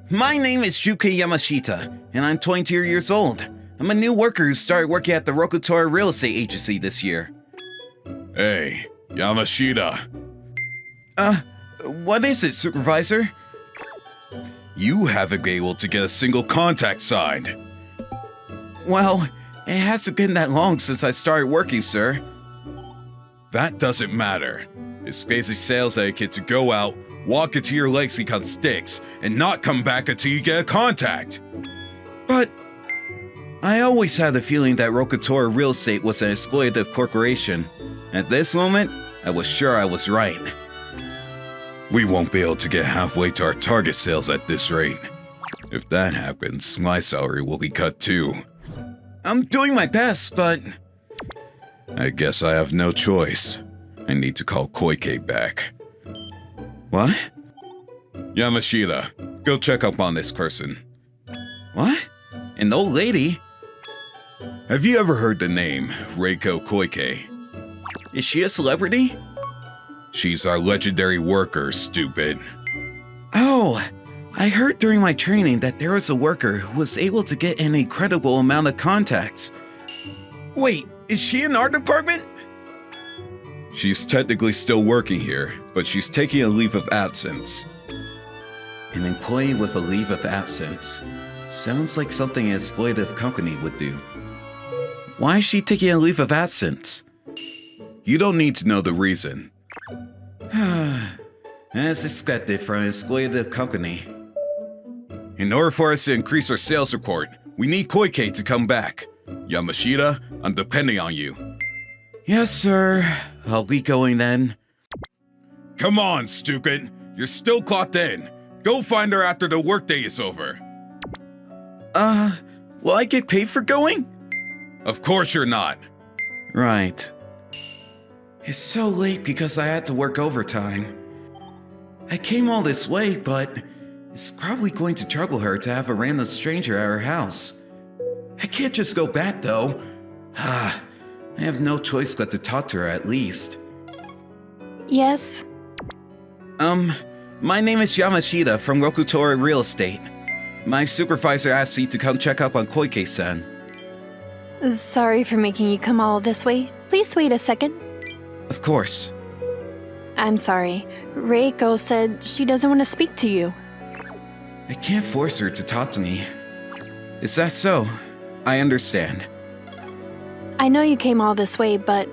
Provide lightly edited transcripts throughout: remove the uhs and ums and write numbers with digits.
My name is Shukei Yamashita, and I'm 22 years old. I'm a new worker who started working at the Rokutora Real Estate Agency this year. Hey, Yamashita. What is it, Supervisor? You haven't been able to get a single contract signed. Well, it hasn't been that long since I started working, sir. That doesn't matter. It's basic sales etiquette to go out, walk into your lexicon sticks, and not come back until you get a contact. But I always had the feeling that Rokutora Real Estate was an exploitative corporation. At this moment, I was sure I was right. We won't be able to get halfway to our target sales at this rate. If that happens, my salary will be cut too. I'm doing my best, but... I guess I have no choice. I need to call Koike back. What? Yamashita, go check up on this person. What? An old lady? Have you ever heard the name Reiko Koike? Is she a celebrity? She's our legendary worker, stupid. Oh, I heard during my training that there was a worker who was able to get an incredible amount of contacts. Wait, is she in our department? She's technically still working here, but she's taking a leave of absence. An employee with a leave of absence. Sounds like something an exploitative company would do. Why is she taking a leave of absence? You don't need to know the reason. As expected from an exploitative company. In order for us to increase our sales report, we need Koike to come back. Yamashita, I'm depending on you. Yes, sir. I'll be going then. Come on, stupid. You're still clocked in. Go find her after the workday is over. Will I get paid for going? Of course you're not. Right. It's so late because I had to work overtime. I came all this way, but it's probably going to trouble her to have a random stranger at her house. I can't just go back though. I have no choice but to talk to her at least. Yes? My name is Yamashita from Rokutora Real Estate. My supervisor asked me to come check up on Koike-san. Sorry for making you come all this way. Please wait a second. Of course. I'm sorry. Reiko said she doesn't want to speak to you. I can't force her to talk to me. Is that so? I understand. I know you came all this way, but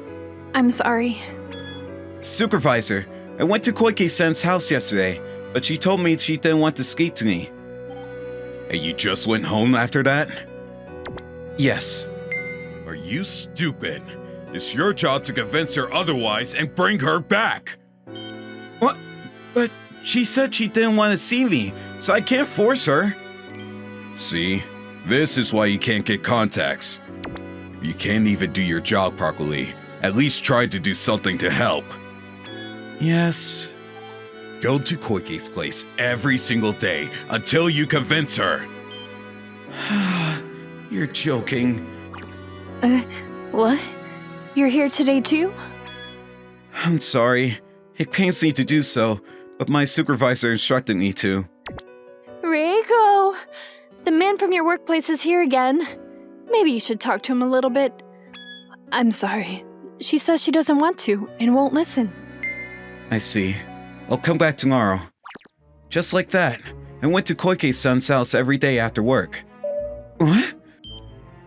I'm sorry. Supervisor, I went to Koike-san's house yesterday, but she told me she didn't want to speak to me. And you just went home after that? Yes. Are you stupid? It's your job to convince her otherwise and bring her back. What? But she said she didn't want to see me, so I can't force her. See? This is why you can't get contacts. You can't even do your job properly. At least try to do something to help. Yes. Go to Koike's place every single day until you convince her. You're joking. What? You're here today too? I'm sorry. It pains me to do so, but my supervisor instructed me to. Reiko! The man from your workplace is here again. Maybe you should talk to him a little bit. I'm sorry. She says she doesn't want to and won't listen. I see. I'll come back tomorrow. Just like that, I went to Koike-san's house every day after work. What?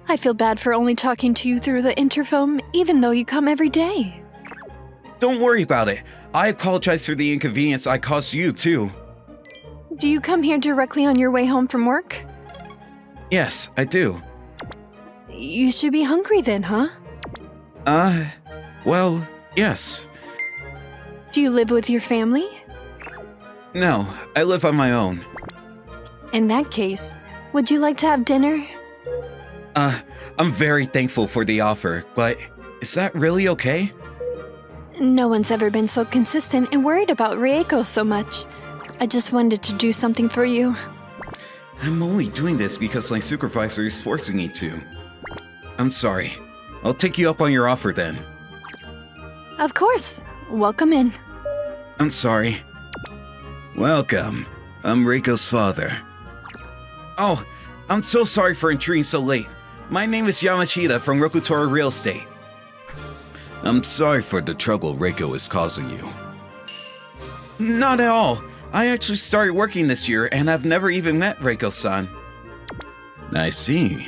I feel bad for only talking to you through the interphone, even though you come every day. Don't worry about it. I apologize for the inconvenience I caused you, too. Do you come here directly on your way home from work? Yes, I do. You should be hungry then, huh? Well, yes. Do you live with your family? No, I live on my own. In that case, would you like to have dinner? I'm very thankful for the offer, but is that really okay? No one's ever been so consistent and worried about Reiko so much. I just wanted to do something for you. I'm only doing this because my supervisor is forcing me to. I'm sorry. I'll take you up on your offer then. Of course. Welcome in. I'm sorry. Welcome. I'm Reiko's father. Oh, I'm so sorry for intruding so late. My name is Yamashita from Rokutora Real Estate. I'm sorry for the trouble Reiko is causing you. Not at all. I actually started working this year and I've never even met Reiko-san. I see.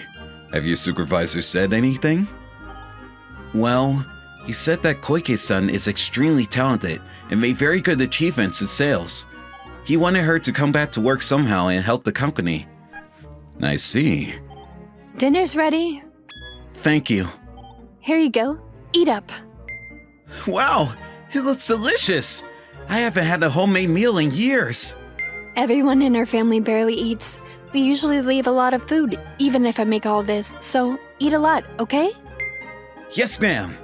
Have your supervisor said anything? Well, he said that Koike-san is extremely talented and made very good achievements in sales. He wanted her to come back to work somehow and help the company. I see. Dinner's ready. Thank you. Here you go. Eat up. Wow, it looks delicious. I haven't had a homemade meal in years. Everyone in our family barely eats. We usually leave a lot of food, even if I make all this, so eat a lot, okay? Yes, ma'am.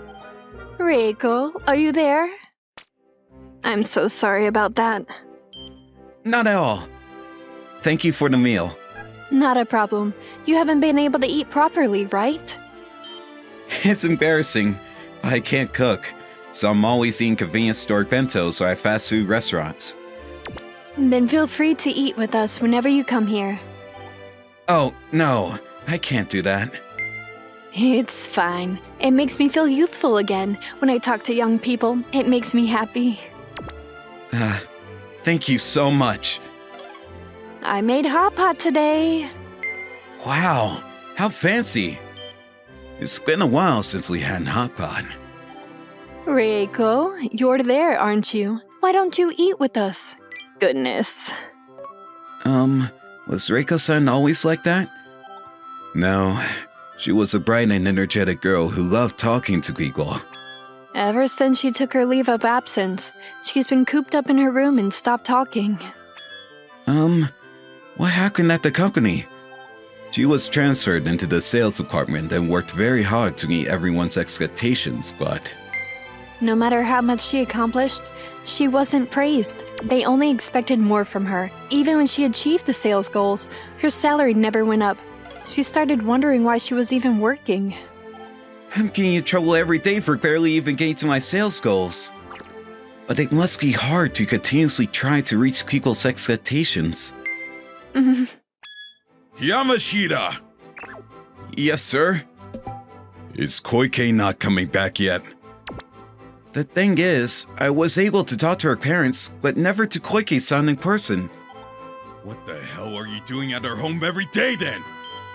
Reiko, are you there? I'm so sorry about that. Not at all. Thank you for the meal. Not a problem. You haven't been able to eat properly, right? It's embarrassing, but I can't cook, so I'm always eating convenience store bentos or at fast food restaurants. Then feel free to eat with us whenever you come here. Oh, no, I can't do that. It's fine. It makes me feel youthful again. When I talk to young people, it makes me happy. Thank you so much. I made hot pot today. Wow, how fancy. It's been a while since we had hot pot. Reiko, you're there, aren't you? Why don't you eat with us? Goodness. Was Reiko-san always like that? No, she was a bright and energetic girl who loved talking to people. Ever since she took her leave of absence, she's been cooped up in her room and stopped talking. What happened at the company? She was transferred into the sales department and worked very hard to meet everyone's expectations, but... No matter how much she accomplished, she wasn't praised. They only expected more from her. Even when she achieved the sales goals, her salary never went up. She started wondering why she was even working. I'm getting in trouble every day for barely even getting to my sales goals. But it must be hard to continuously try to reach people's expectations. Yamashita! Yes, sir? Is Koike not coming back yet? The thing is, I was able to talk to her parents, but never to Koike-san in person. What the hell are you doing at her home every day then?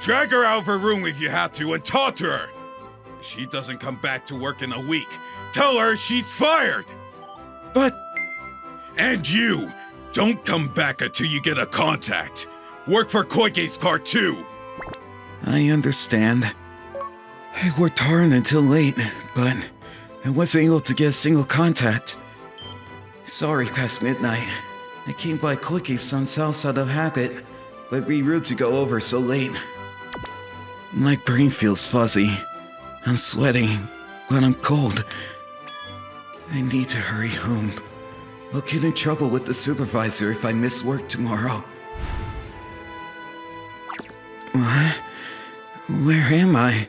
Drag her out of her room if you have to and talk to her! If she doesn't come back to work in a week, tell her she's fired! But... And you! Don't come back until you get a contact! Work for Koike's car too! I understand. I worked hard until late, but I wasn't able to get a single contact. Sorry past midnight. I came by Koike-san's house out of habit, but it'd be rude to go over so late. My brain feels fuzzy. I'm sweating, but I'm cold. I need to hurry home. I'll get in trouble with the supervisor if I miss work tomorrow. What? Where am I?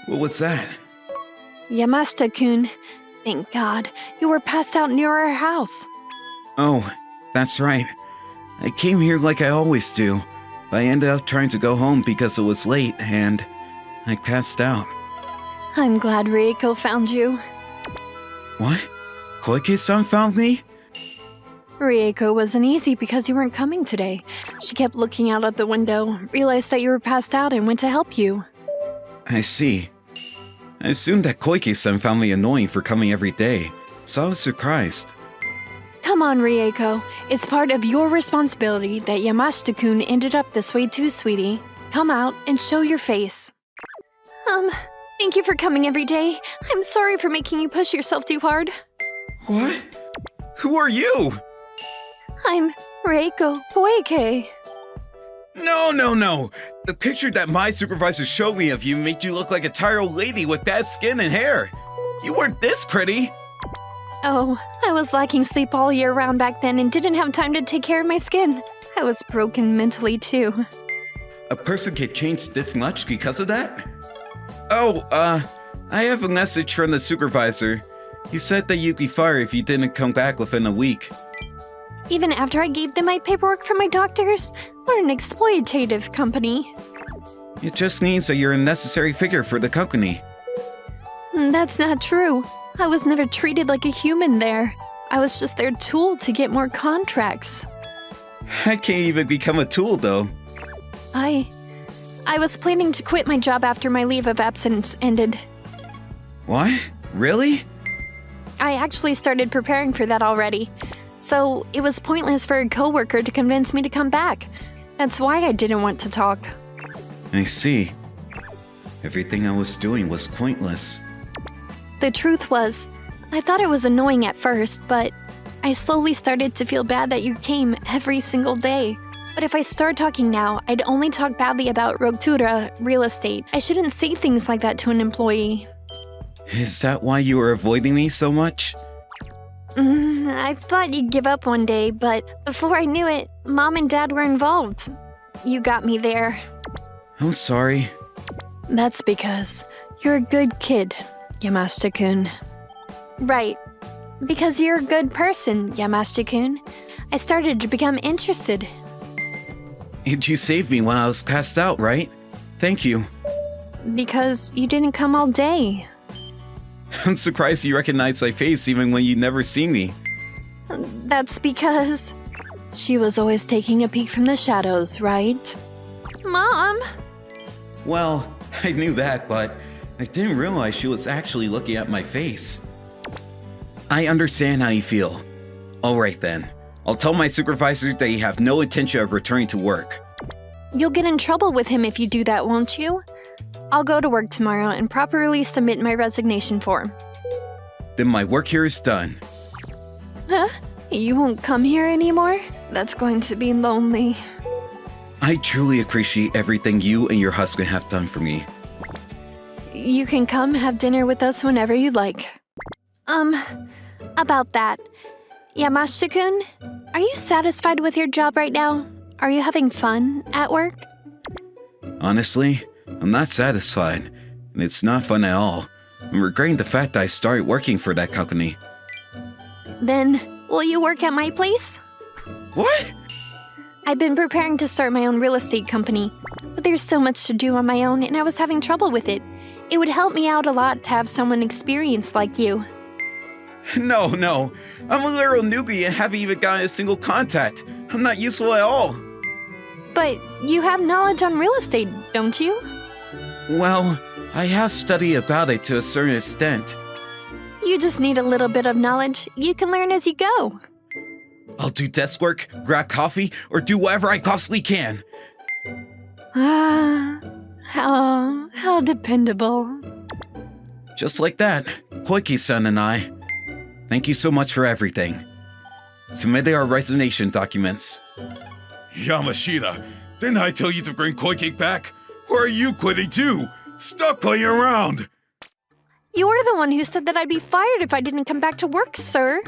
What was that? Yamashita-kun, thank God, you were passed out near our house. Oh, that's right. I came here like I always do, but I ended up trying to go home because it was late and I passed out. I'm glad Reiko found you. What? Koike-san found me? Reiko wasn't easy because you weren't coming today. She kept looking out of the window, realized that you were passed out, and went to help you. I see. I assumed that Koike-san found me annoying for coming every day, so I was surprised. Come on, Reiko. It's part of your responsibility that Yamashita-kun ended up this way too, sweetie. Come out and show your face. Thank you for coming every day. I'm sorry for making you push yourself too hard. What? Who are you? I'm Reiko Koike. No. The picture that my supervisor showed me of you made you look like a tired old lady with bad skin and hair. You weren't this pretty. Oh, I was lacking sleep all year round back then and didn't have time to take care of my skin. I was broken mentally too. A person can change this much because of that? Oh, I have a message from the supervisor. He said that you'd be fired if you didn't come back within a week. Even after I gave them my paperwork from my doctors? What an exploitative company. It just means that you're a necessary figure for the company. That's not true. I was never treated like a human there. I was just their tool to get more contracts. I can't even become a tool, though. I was planning to quit my job after my leave of absence ended. What? Really? I actually started preparing for that already. So it was pointless for a coworker to convince me to come back. That's why I didn't want to talk. I see. Everything I was doing was pointless. The truth was, I thought it was annoying at first, but I slowly started to feel bad that you came every single day. But if I start talking now, I'd only talk badly about Rotura real estate. I shouldn't say things like that to an employee. Is that why you were avoiding me so much? I thought you'd give up one day, but before I knew it, Mom and Dad were involved. You got me there. I'm sorry. That's because you're a good kid, Yamashita-kun. Right. Because you're a good person, Yamashita-kun. I started to become interested. And you saved me while I was passed out, right? Thank you. Because you didn't come all day. I'm surprised you recognized my face even when you'd never seen me. That's because she was always taking a peek from the shadows, right? Mom! Well, I knew that, but I didn't realize she was actually looking at my face. I understand how you feel. Alright then. I'll tell my supervisor that you have no intention of returning to work. You'll get in trouble with him if you do that, won't you? I'll go to work tomorrow and properly submit my resignation form. Then my work here is done. Huh? You won't come here anymore? That's going to be lonely. I truly appreciate everything you and your husband have done for me. You can come have dinner with us whenever you'd like. About that. Yamashita-kun, are you satisfied with your job right now? Are you having fun at work? Honestly, I'm not satisfied, and it's not fun at all. I'm regretting the fact that I started working for that company. Then, will you work at my place? What? I've been preparing to start my own real estate company, but there's so much to do on my own and I was having trouble with it. It would help me out a lot to have someone experienced like you. No. I'm a literal newbie and haven't even gotten a single contact. I'm not useful at all. But you have knowledge on real estate, don't you? Well, I have studied about it to a certain extent. You just need a little bit of knowledge. You can learn as you go. I'll do desk work, grab coffee, or do whatever I possibly can. How dependable. Just like that, Koike-san and I. Thank you so much for everything. Submitted our resignation documents. Yamashita, didn't I tell you to bring Koike back? Or are you quitting too? Stop playing around! You're the one who said that I'd be fired if I didn't come back to work, sir.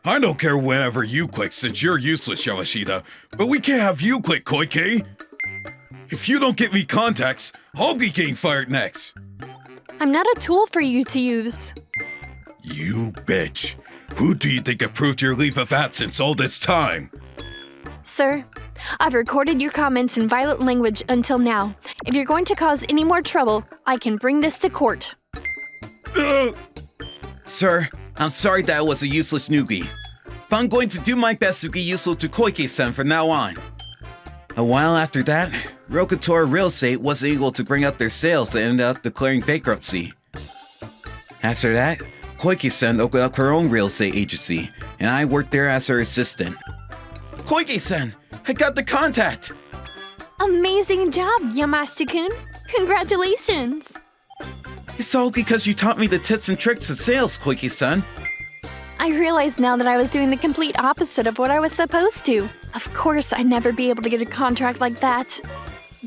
I don't care whenever you quit since you're useless, Yamashita, but we can't have you quit, Koike! If you don't get me contacts, I'll be getting fired next! I'm not a tool for you to use. You bitch! Who do you think approved your leave of absence all this time? Sir, I've recorded your comments in violent language until now. If you're going to cause any more trouble, I can bring this to court. Sir, I'm sorry that I was a useless newbie, but I'm going to do my best to be useful to Koike-san from now on. A while after that, Rokutora Real Estate wasn't able to bring up their sales and ended up declaring bankruptcy. After that, Koike-san opened up her own real estate agency, and I worked there as her assistant. Koike-san, I got the contact! Amazing job, Yamashita-kun. Congratulations! It's all because you taught me the tips and tricks of sales, Koike-san. I realize now that I was doing the complete opposite of what I was supposed to. Of course, I'd never be able to get a contract like that.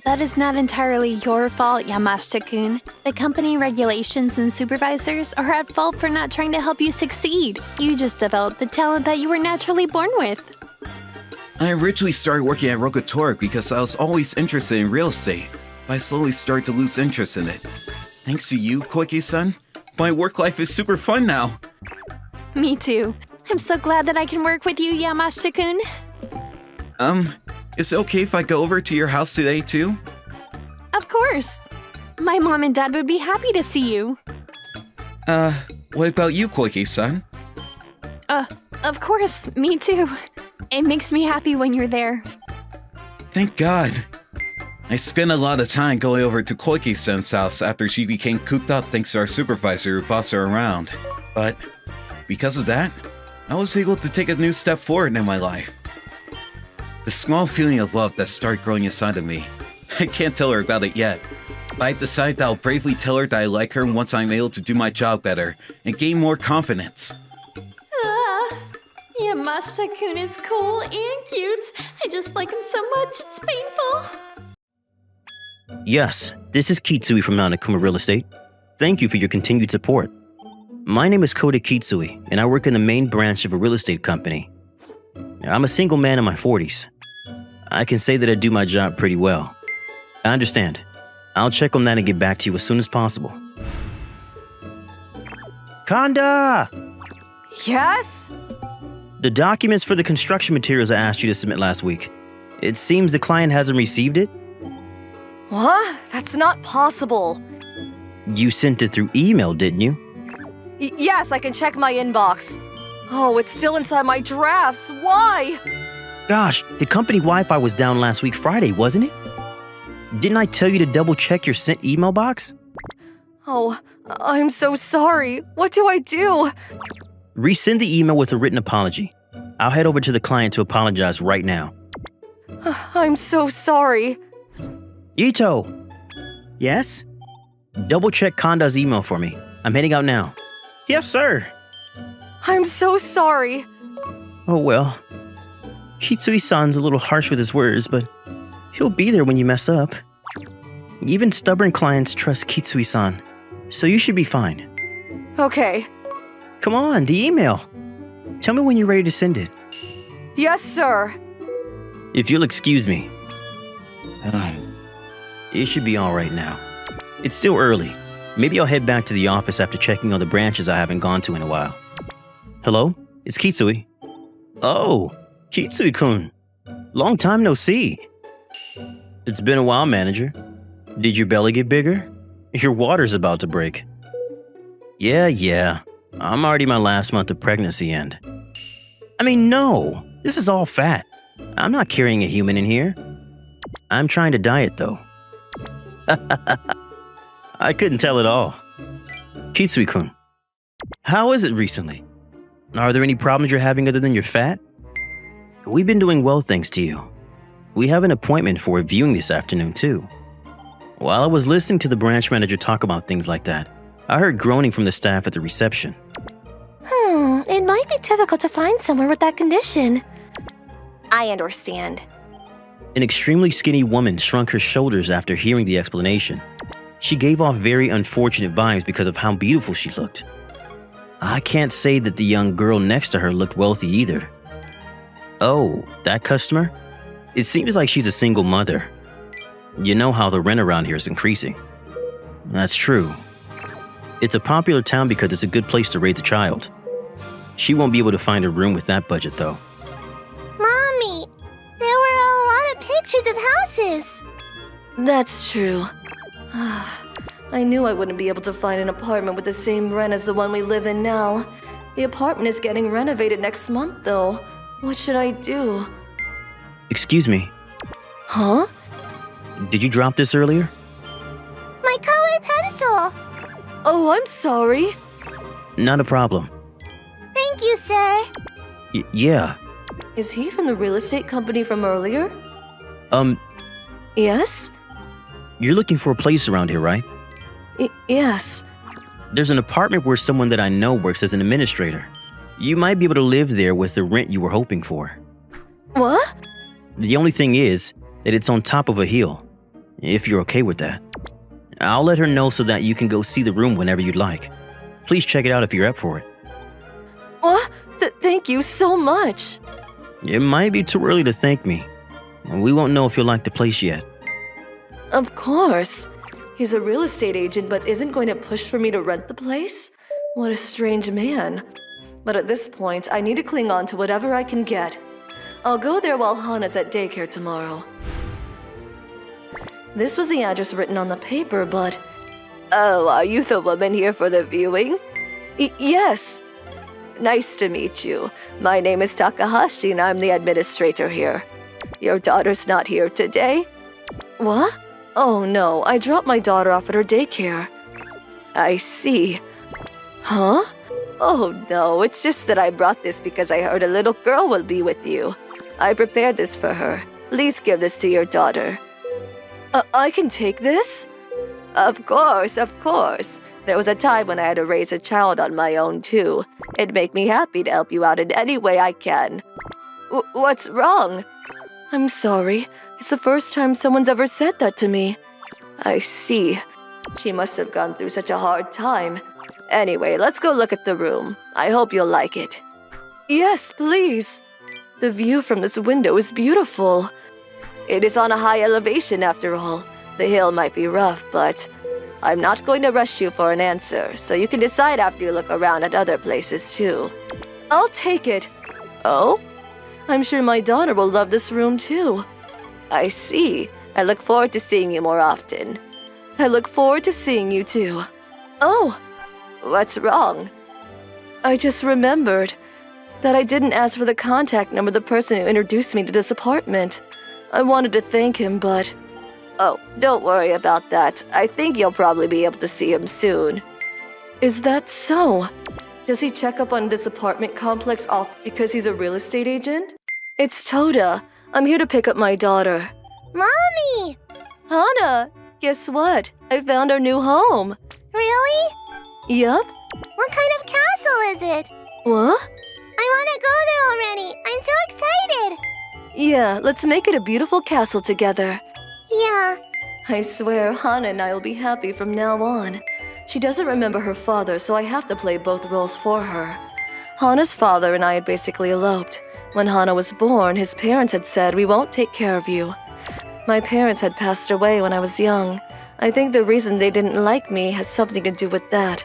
That is not entirely your fault, Yamashita-kun. The company regulations and supervisors are at fault for not trying to help you succeed. You just developed the talent that you were naturally born with. I originally started working at Rokutora because I was always interested in real estate, but I slowly started to lose interest in it. Thanks to you, Koike-san, my work life is super fun now. Me too. I'm so glad that I can work with you, Yamashita-kun. Is it okay if I go over to your house today too? Of course. My mom and dad would be happy to see you. What about you, Koike-san? Of course, me too. It makes me happy when you're there. Thank God. I spent a lot of time going over to Koike-san's house after she became cooped up thanks to our supervisor who bossed her around. But because of that, I was able to take a new step forward in my life. The small feeling of love that started growing inside of me. I can't tell her about it yet, but I decided that I'll bravely tell her that I like her once I'm able to do my job better and gain more confidence. Yamashita-kun is cool and cute. I just like him so much, it's painful. Yes, this is Kitsui from NanaKuma Real Estate. Thank you for your continued support. My name is Kota Kitsui, and I work in the main branch of a real estate company. I'm a single man in my 40s. I can say that I do my job pretty well. I understand. I'll check on that and get back to you as soon as possible. Kanda! Yes? The documents for the construction materials I asked you to submit last week. It seems the client hasn't received it. What? That's not possible. You sent it through email, didn't you? Yes, I can check my inbox. Oh, it's still inside my drafts. Why? Gosh, the company Wi-Fi was down last week Friday, wasn't it? Didn't I tell you to double check your sent email box? Oh, I'm so sorry. What do I do? Resend the email with a written apology. I'll head over to the client to apologize right now. I'm so sorry. Ito! Yes? Double check Kanda's email for me. I'm heading out now. Yes, sir. I'm so sorry. Oh well. Kitsui-san's a little harsh with his words, but he'll be there when you mess up. Even stubborn clients trust Kitsui-san, so you should be fine. Okay. Come on, the email. Tell me when you're ready to send it. Yes, sir. If you'll excuse me. It should be all right now. It's still early. Maybe I'll head back to the office after checking on the branches I haven't gone to in a while. Hello? It's Kitsui. Oh, Kitsui-kun. Long time no see. It's been a while, manager. Did your belly get bigger? Your water's about to break. Yeah. I'm already my last month of pregnancy and... I mean, no. This is all fat. I'm not carrying a human in here. I'm trying to diet, though. I couldn't tell at all. Kitsui-kun, how is it recently? Are there any problems you're having other than your fat? We've been doing well thanks to you. We have an appointment for a viewing this afternoon too. While I was listening to the branch manager talk about things like that, I heard groaning from the staff at the reception. It might be difficult to find somewhere with that condition. I understand. An extremely skinny woman shrunk her shoulders after hearing the explanation. She gave off very unfortunate vibes because of how beautiful she looked. I can't say that the young girl next to her looked wealthy either. Oh, that customer? It seems like she's a single mother. You know how the rent around here is increasing. That's true. It's a popular town because it's a good place to raise a child. She won't be able to find a room with that budget though. Mommy, there were a lot of pictures of houses. That's true. I knew I wouldn't be able to find an apartment with the same rent as the one we live in now. The apartment is getting renovated next month, though. What should I do? Excuse me, Huh? did you drop this earlier? My colored pencil. Oh, I'm sorry. Not a problem. Thank you, sir. Yeah. Is he from the real estate company from earlier? Yes? You're looking for a place around here, right? Yes. There's an apartment where someone that I know works as an administrator. You might be able to live there with the rent you were hoping for. What? The only thing is that it's on top of a hill, if you're okay with that. I'll let her know so that you can go see the room whenever you'd like. Please check it out if you're up for it. What? Thank you so much. It might be too early to thank me. We won't know if you'll like the place yet. Of course. He's a real estate agent but isn't going to push for me to rent the place? What a strange man. But at this point, I need to cling on to whatever I can get. I'll go there while Hana's at daycare tomorrow. This was the address written on the paper, but... Oh, are you the woman here for the viewing? Yes. Nice to meet you. My name is Takahashi and I'm the administrator here. Your daughter's not here today? What? Oh no, I dropped my daughter off at her daycare. I see. Huh? Oh no, it's just that I brought this because I heard a little girl will be with you. I prepared this for her. Please give this to your daughter. I can take this? Of course, of course. There was a time when I had to raise a child on my own too. It'd make me happy to help you out in any way I can. What's wrong? I'm sorry. It's the first time someone's ever said that to me. I see. She must have gone through such a hard time. Anyway, let's go look at the room. I hope you'll like it. Yes, please. The view from this window is beautiful. It is on a high elevation after all. The hill might be rough, but I'm not going to rush you for an answer, so you can decide after you look around at other places too. I'll take it. Oh? I'm sure my daughter will love this room too. I see. I look forward to seeing you more often. I look forward to seeing you too. Oh, what's wrong? I just remembered that I didn't ask for the contact number of the person who introduced me to this apartment. I wanted to thank him, but... Oh, don't worry about that. I think you'll probably be able to see him soon. Is that so? Does he check up on this apartment complex often because he's a real estate agent? It's Toda. I'm here to pick up my daughter. Mommy! Hana, guess what? I found our new home. Really? Yup. What kind of castle is it? What? I want to go there already. I'm so excited. Yeah, let's make it a beautiful castle together. Yeah. I swear, Hana and I will be happy from now on. She doesn't remember her father, so I have to play both roles for her. Hana's father and I had basically eloped. When Hana was born, his parents had said, "We won't take care of you." My parents had passed away when I was young. I think the reason they didn't like me has something to do with that.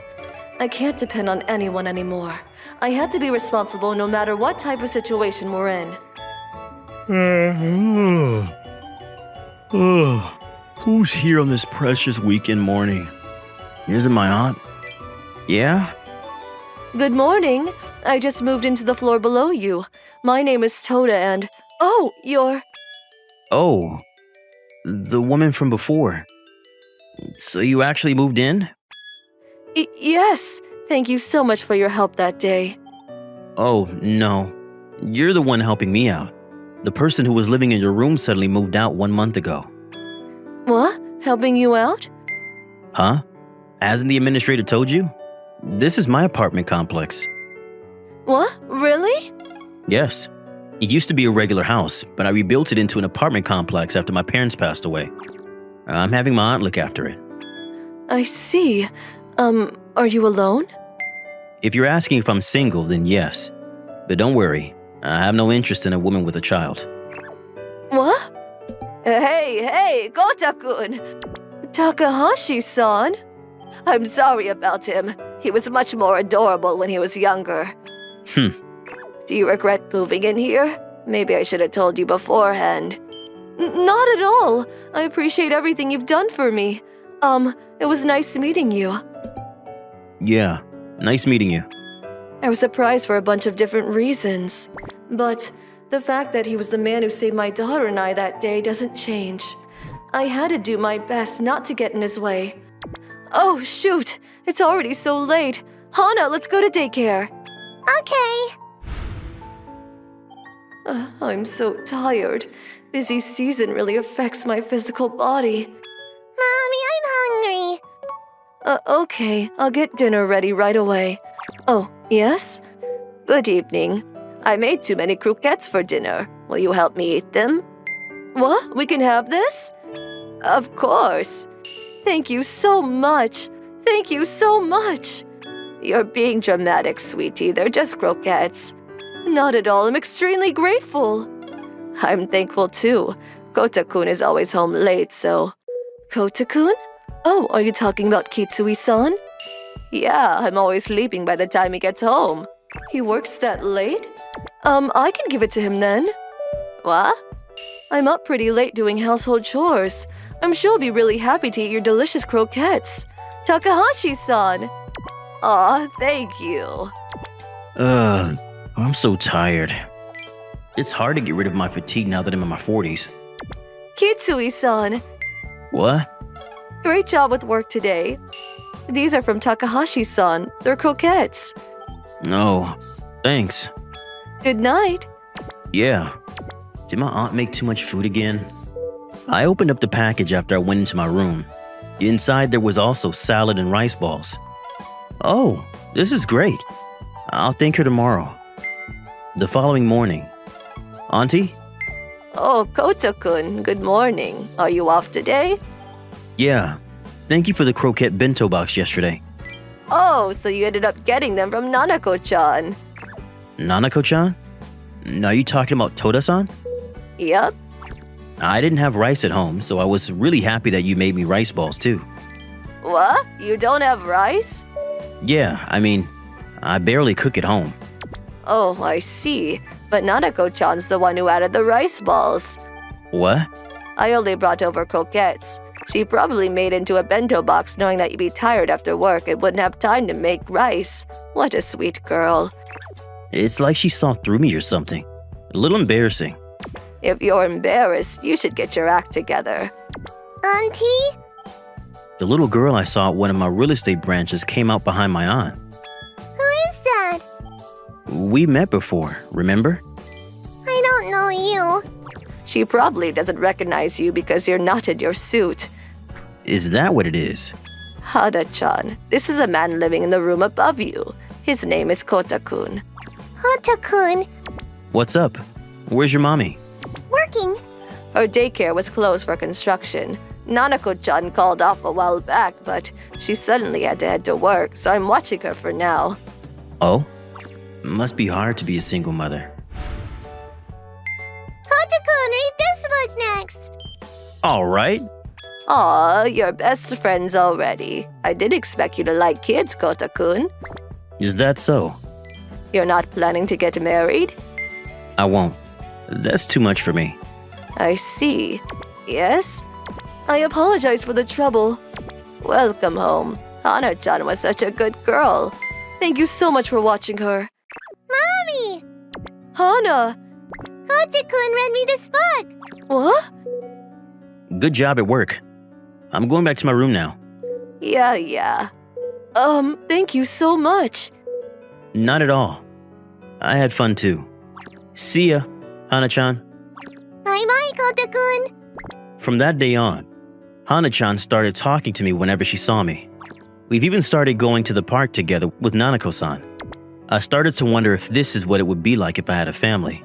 I can't depend on anyone anymore. I had to be responsible no matter what type of situation we're in. Who's here on this precious weekend morning? Isn't my aunt? Yeah? Good morning. I just moved into the floor below you. My name is Toda and... Oh, you're... Oh, the woman from before. So you actually moved in? Yes. Thank you so much for your help that day. Oh, no. You're the one helping me out. The person who was living in your room suddenly moved out 1 month ago. What? Helping you out? Huh? Hasn't the administrator told you? This is my apartment complex. What? Really? Yes. It used to be a regular house, but I rebuilt it into an apartment complex after my parents passed away. I'm having my aunt look after it. I see. Are you alone? If you're asking if I'm single, then yes. But don't worry, I have no interest in a woman with a child. What? Hey, Kota-kun! Takahashi-san! I'm sorry about him. He was much more adorable when he was younger. Do you regret moving in here? Maybe I should have told you beforehand. Not at all. I appreciate everything you've done for me. It was nice meeting you. Yeah, nice meeting you. I was surprised for a bunch of different reasons. But the fact that he was the man who saved my daughter and I that day doesn't change. I had to do my best not to get in his way. Oh, shoot! It's already so late. Hana, let's go to daycare. Okay. I'm so tired. Busy season really affects my physical body. Mommy, I'm hungry. Okay, I'll get dinner ready right away. Oh, yes? Good evening. I made too many croquettes for dinner. Will you help me eat them? What? We can have this? Of course. Thank you so much. Thank you so much. You're being dramatic, sweetie. They're just croquettes. Not at all. I'm extremely grateful. I'm thankful too. Kota-kun is always home late, so... Kota-kun? Oh, are you talking about Kitsui-san? Yeah, I'm always sleeping by the time he gets home. He works that late? I can give it to him then. What? I'm up pretty late doing household chores. I'm sure he'll be really happy to eat your delicious croquettes. Takahashi-san! Aw, thank you. I'm so tired. It's hard to get rid of my fatigue now that I'm in my 40s. Kitsui-san, What? great job with work today. These are from Takahashi-san. They're croquettes. No, thanks. Good night. Yeah. Did my aunt make too much food again? I opened up the package after I went into my room. Inside there was also salad and rice balls. Oh, this is great. I'll thank her tomorrow. The following morning. Auntie? Oh, Kota-kun, good morning. Are you off today? Yeah. Thank you for the croquette bento box yesterday. Oh, so you ended up getting them from Nanako-chan. Nanako-chan? Are you talking about Toda-san? Yep. I didn't have rice at home, so I was really happy that you made me rice balls too. What? You don't have rice? Yeah, I mean, I barely cook at home. Oh, I see. But Nanako-chan's the one who added the rice balls. What? I only brought over croquettes. She probably made into a bento box knowing that you'd be tired after work and wouldn't have time to make rice. What a sweet girl. It's like she saw through me or something. A little embarrassing. If you're embarrassed, you should get your act together. Auntie? The little girl I saw at one of my real estate branches came out behind my aunt. Who is that? We met before, remember? I don't know you. She probably doesn't recognize you because you're not in your suit. Is that what it is? Hana-chan, this is the man living in the room above you. His name is Kota-kun. Kota-kun. What's up? Where's your mommy? Working. Her daycare was closed for construction. Nanako-chan called off a while back, but she suddenly had to head to work, so I'm watching her for now. Oh? Must be hard to be a single mother. Kota-kun, read this book next. All right. Aw, you're best friends already. I did expect you to like kids, Kota-kun. Is that so? You're not planning to get married? I won't. That's too much for me. I see. Yes? I apologize for the trouble. Welcome home. Hana-chan was such a good girl. Thank you so much for watching her. Mommy! Hana! Kota-kun read me this book. What? Good job at work. I'm going back to my room now. Yeah. Thank you so much. Not at all. I had fun too. See ya, Hana-chan. Bye-bye, Kota-kun. From that day on, Hana-chan started talking to me whenever she saw me. We've even started going to the park together with Nanako-san. I started to wonder if this is what it would be like if I had a family,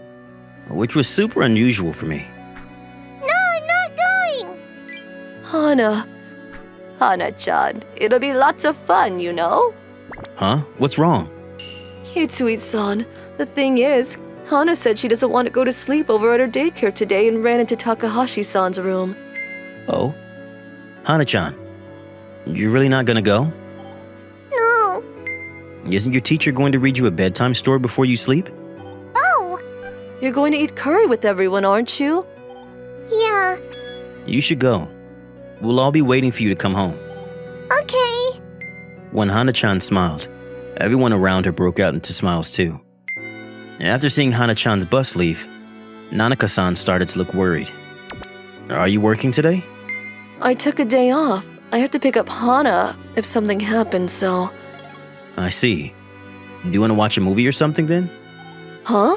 which was super unusual for me. No, I'm not going. Hana-chan, it'll be lots of fun, you know? Huh? What's wrong? Kitsui-san, the thing is, Hana said she doesn't want to go to sleep over at her daycare today and ran into Takahashi-san's room. Oh? Hana-chan, you're really not gonna go? No. Isn't your teacher going to read you a bedtime story before you sleep? Oh, You're going to eat curry with everyone, aren't you? yeah. You should go. We'll all be waiting for you to come home. Okay. When Hana-chan smiled, everyone around her broke out into smiles too. After seeing Hana-chan's bus leave, Nanaka-san started to look worried. Are you working today? I took a day off. I have to pick up Hana if something happens, so… I see. Do you want to watch a movie or something then? Huh?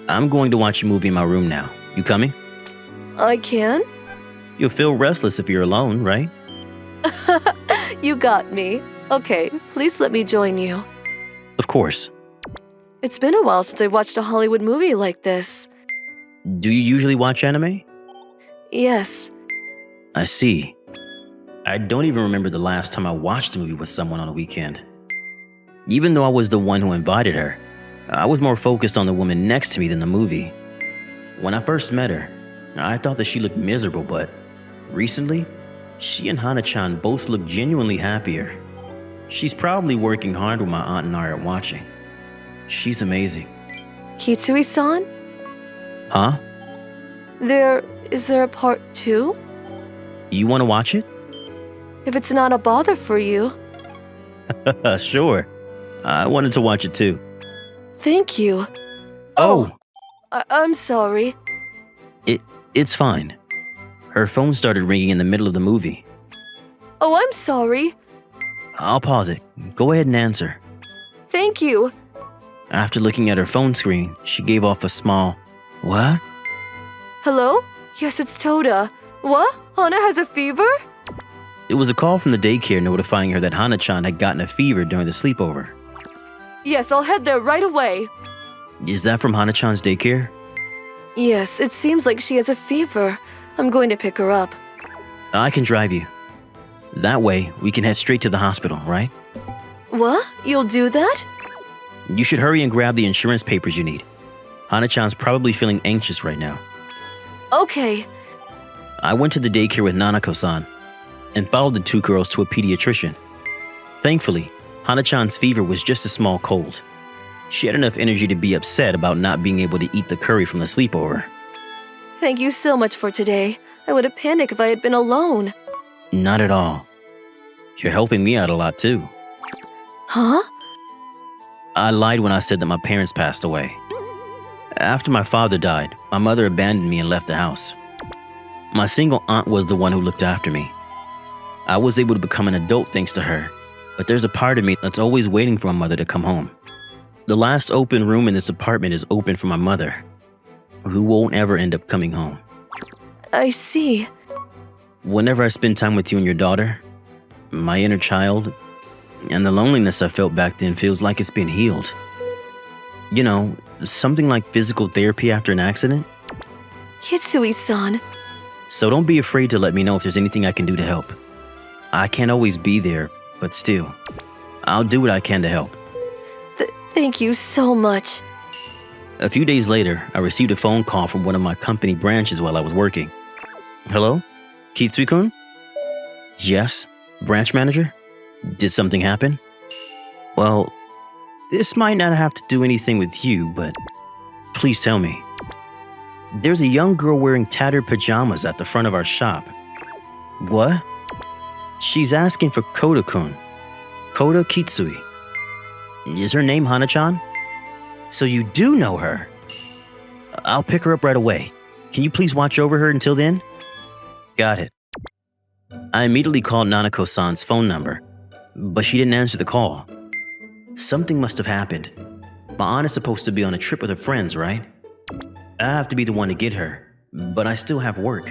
I'm going to watch a movie in my room now. You coming? I can? You'll feel restless if you're alone, right? You got me. Okay, please let me join you. Of course. It's been a while since I watched a Hollywood movie like this. Do you usually watch anime? Yes. I see. I don't even remember the last time I watched a movie with someone on a weekend. Even though I was the one who invited her, I was more focused on the woman next to me than the movie. When I first met her, I thought that she looked miserable, but recently, she and Hana-chan both look genuinely happier. She's probably working hard when my aunt and I are watching. She's amazing. Kitsui-san? Huh? Is there a part 2? You want to watch it? If it's not a bother for you. Sure. I wanted to watch it too. Thank you. Oh! I'm sorry. It's fine. Her phone started ringing in the middle of the movie. Oh, I'm sorry. I'll pause it. Go ahead and answer. Thank you. After looking at her phone screen, she gave off a small, "What?" Hello? Yes, it's Toda. What? Hana has a fever? It was a call from the daycare notifying her that Hana-chan had gotten a fever during the sleepover. Yes, I'll head there right away. Is that from Hana-chan's daycare? Yes, it seems like she has a fever. I'm going to pick her up. I can drive you. That way, we can head straight to the hospital, right? What? You'll do that? You should hurry and grab the insurance papers you need. Hana-chan's probably feeling anxious right now. Okay. I went to the daycare with Nanako-san and followed the two girls to a pediatrician. Thankfully, Hana-chan's fever was just a small cold. She had enough energy to be upset about not being able to eat the curry from the sleepover. Thank you so much for today. I would have panicked if I had been alone. Not at all. You're helping me out a lot too. Huh? I lied when I said that my parents passed away. After my father died, my mother abandoned me and left the house. My single aunt was the one who looked after me. I was able to become an adult thanks to her, but there's a part of me that's always waiting for my mother to come home. The last open room in this apartment is open for my mother, who won't ever end up coming home. I see. Whenever I spend time with you and your daughter, my inner child, and the loneliness I felt back then feels like it's been healed. You know, something like physical therapy after an accident. Kitsui-san. So don't be afraid to let me know if there's anything I can do to help. I can't always be there, but still, I'll do what I can to help. Thank you so much. A few days later, I received a phone call from one of my company branches while I was working. Hello? Kitsui-kun? Yes, branch manager? Did something happen? Well, this might not have to do anything with you, but please tell me. There's a young girl wearing tattered pajamas at the front of our shop. What? She's asking for Koda-kun. Koda Kitsui. Is her name Hana-chan? So you do know her. I'll pick her up right away. Can you please watch over her until then? Got it. I immediately called Nanako-san's phone number, but she didn't answer the call. Something must have happened. My aunt is supposed to be on a trip with her friends, right? I have to be the one to get her, but I still have work.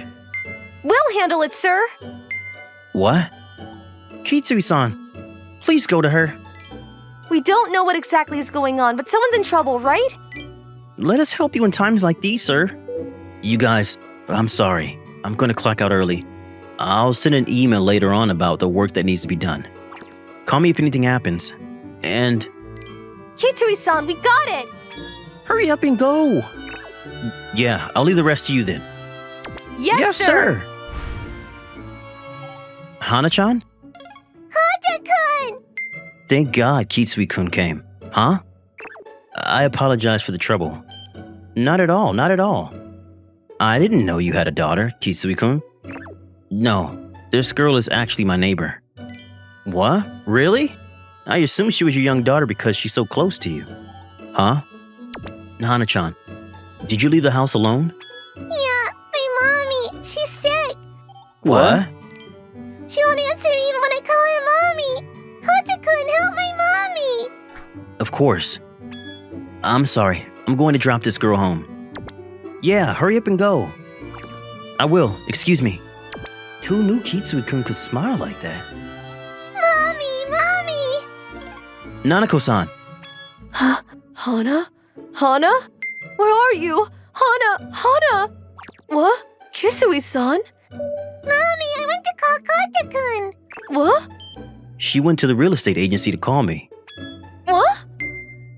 We'll handle it, sir. What? Kitsui-san, please go to her. We don't know what exactly is going on, but someone's in trouble, right? Let us help you in times like these, sir. You guys, I'm sorry. I'm going to clock out early. I'll send an email later on about the work that needs to be done. Call me if anything happens. And... Kitsui-san, we got it! hurry up and go. Yeah, I'll leave the rest to you then. Yes, sir! Hana-chan? Kota-kun! Thank God Kitsui-kun came. Huh? I apologize for the trouble. Not at all, not at all. I didn't know you had a daughter, Kitsui-kun. No, this girl is actually my neighbor. What? Really? I assumed she was your young daughter because she's so close to you. Huh? Hana-chan, did you leave the house alone? Yeah, my mommy. She's sick. What? She won't answer even when I call her mommy. Kota-kun, help my mommy. Of course. I'm sorry. I'm going to drop this girl home. Yeah, hurry up and go. I will. Excuse me. Who knew Kitsui-kun could smile like that? Mommy! Nanako-san. Hana? Hana? Where are you? Hana! Hana! What? Kitsui-san? Mommy, I went to call Kota-kun. What? She went to the real estate agency to call me. What?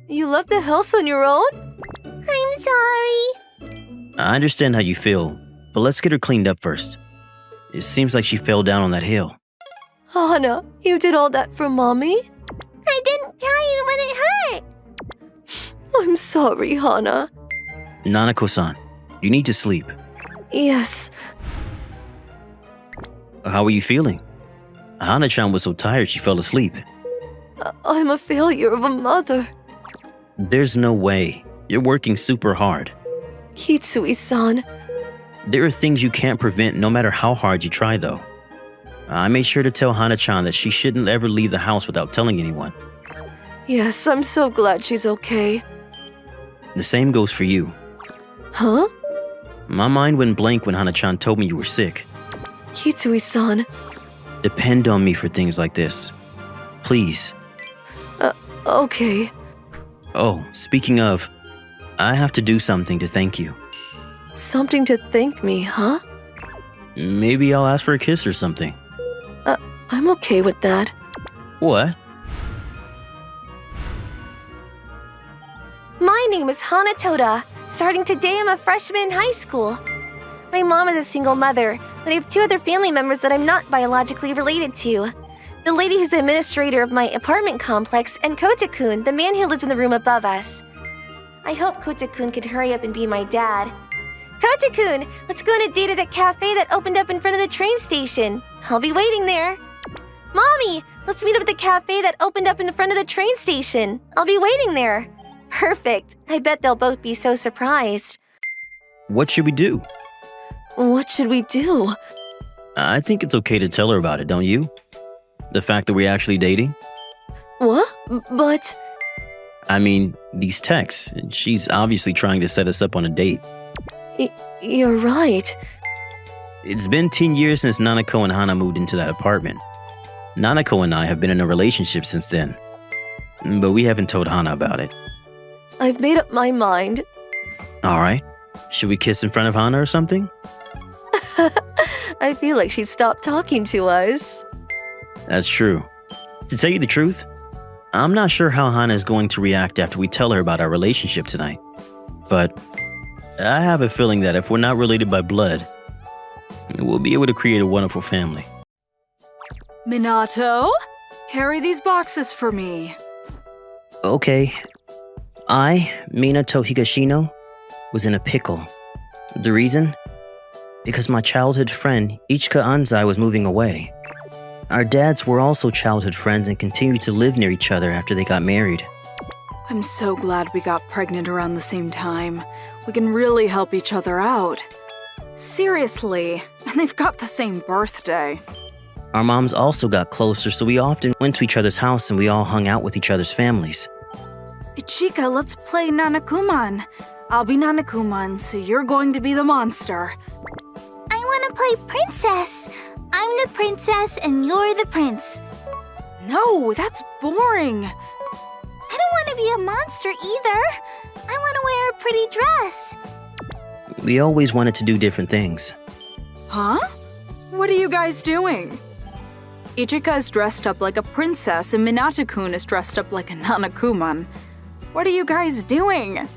You left the house on your own? I'm sorry. I understand how you feel, but let's get her cleaned up first. It seems like she fell down on that hill. Hana, you did all that for Mommy? I didn't tell you when it hurt. I'm sorry, Hana. Nanako-san, you need to sleep. Yes, How are you feeling? Hana-chan was so tired she fell asleep. I'm a failure of a mother. There's no way. You're working super hard. Kitsui-san, There are things you can't prevent no matter how hard you try, though. I made sure to tell Hana-chan that she shouldn't ever leave the house without telling anyone. yes, I'm so glad she's okay. The same goes for you. Huh? My mind went blank when Hana-chan told me you were sick. Kitsui-san, Depend on me for things like this. Please. okay. Oh, speaking of, I have to do something to thank you. Something to thank me, huh? Maybe I'll ask for a kiss or something. I'm okay with that. What? My name is Hana Toda. Starting today, I'm a freshman in high school. My mom is a single mother, but I have 2 other family members that I'm not biologically related to. The lady who's the administrator of my apartment complex, and Kota-kun, the man who lives in the room above us. I hope Kota-kun could hurry up and be my dad. Kota-kun, let's go on a date at a cafe that opened up in front of the train station. I'll be waiting there. Mommy, let's meet up at the cafe that opened up in front of the train station. I'll be waiting there. Perfect. I bet they'll both be so surprised. What should we do? What should we do? I think it's okay to tell her about it, don't you? The fact that we're actually dating? What? But... I mean, these texts. She's obviously trying to set us up on a date. You're right. It's been 10 years since Nanako and Hana moved into that apartment. Nanako and I have been in a relationship since then. But we haven't told Hana about it. I've made up my mind. Alright. Should we kiss in front of Hana or something? I feel like she stopped talking to us. That's true. To tell you the truth, I'm not sure how Hana is going to react after we tell her about our relationship tonight. But I have a feeling that if we're not related by blood, we'll be able to create a wonderful family. Minato, carry these boxes for me. Okay. I, Minato Higashino, was in a pickle. The reason? Because my childhood friend, Ichika Anzai, was moving away. Our dads were also childhood friends and continued to live near each other after they got married. I'm so glad we got pregnant around the same time. We can really help each other out. Seriously, and they've got the same birthday. Our moms also got closer, so we often went to each other's house and we all hung out with each other's families. Ichika, let's play NanaKuma. I'll be NanaKuma, so you're going to be the monster. I want to play princess. I'm the princess and you're the prince. No, that's boring. I don't want to be a monster either. I want to wear a pretty dress. We always wanted to do different things. Huh? What are you guys doing? Ichika is dressed up like a princess and Minato-kun is dressed up like a NanaKuma. What are you guys doing?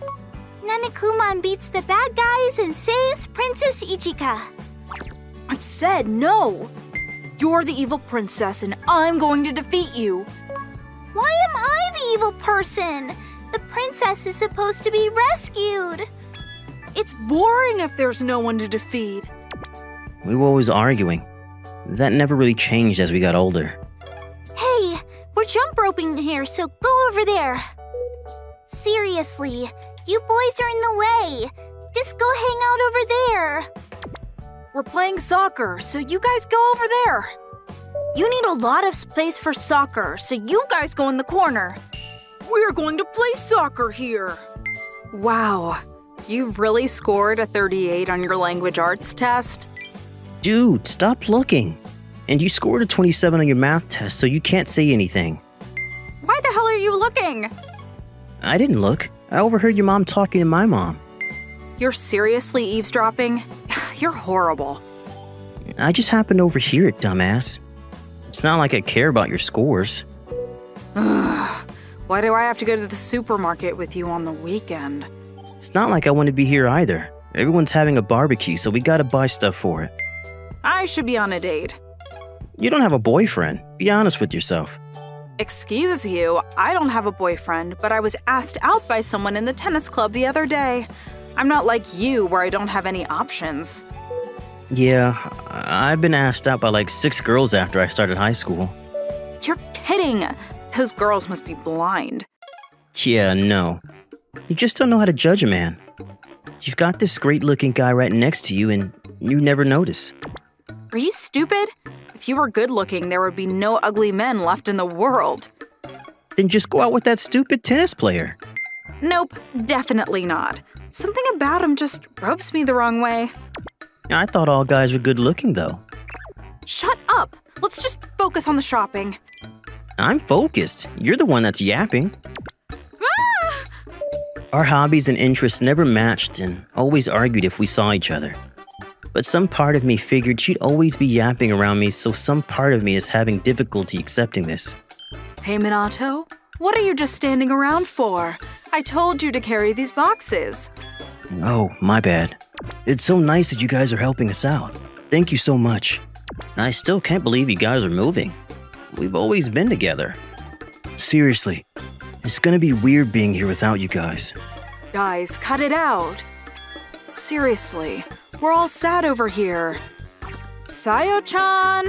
NanaKuma beats the bad guys and saves Princess Ichika. I said no! You're the evil princess and I'm going to defeat you. Why am I the evil person? The princess is supposed to be rescued. It's boring if there's no one to defeat. We were always arguing. That never really changed as we got older. Hey, we're jump roping here, so go over there. Seriously, you boys are in the way. Just go hang out over there. We're playing soccer, so you guys go over there. You need a lot of space for soccer, so you guys go in the corner. We're going to play soccer here. Wow, you really scored a 38 on your language arts test? Dude, stop looking. And you scored a 27 on your math test, so you can't say anything. Why the hell are you looking? I didn't look. I overheard your mom talking to my mom. You're seriously eavesdropping? You're horrible. I just happened to overhear it, dumbass. It's not like I care about your scores. Why do I have to go to the supermarket with you on the weekend? It's not like I want to be here either. Everyone's having a barbecue, so we gotta buy stuff for it. I should be on a date. You don't have a boyfriend. Be honest with yourself. Excuse you, I don't have a boyfriend, but I was asked out by someone in the tennis club the other day. I'm not like you, where I don't have any options. Yeah, I've been asked out by like 6 girls after I started high school. You're kidding! Those girls must be blind. Yeah, no. You just don't know how to judge a man. You've got this great-looking guy right next to you and you never notice. Are you stupid? If you were good-looking, there would be no ugly men left in the world. Then just go out with that stupid tennis player. Nope, definitely not. Something about him just rubs me the wrong way. I thought all guys were good-looking, though. Shut up! Let's just focus on the shopping. I'm focused. You're the one that's yapping. Ah! Our hobbies and interests never matched and always argued if we saw each other. But some part of me figured she'd always be yapping around me, so some part of me is having difficulty accepting this. Hey, Minato, what are you just standing around for? I told you to carry these boxes. Oh, my bad. It's so nice that you guys are helping us out. Thank you so much. I still can't believe you guys are moving. We've always been together. Seriously, it's gonna be weird being here without you guys. Guys, cut it out. Seriously, we're all sad over here. Sayo-chan,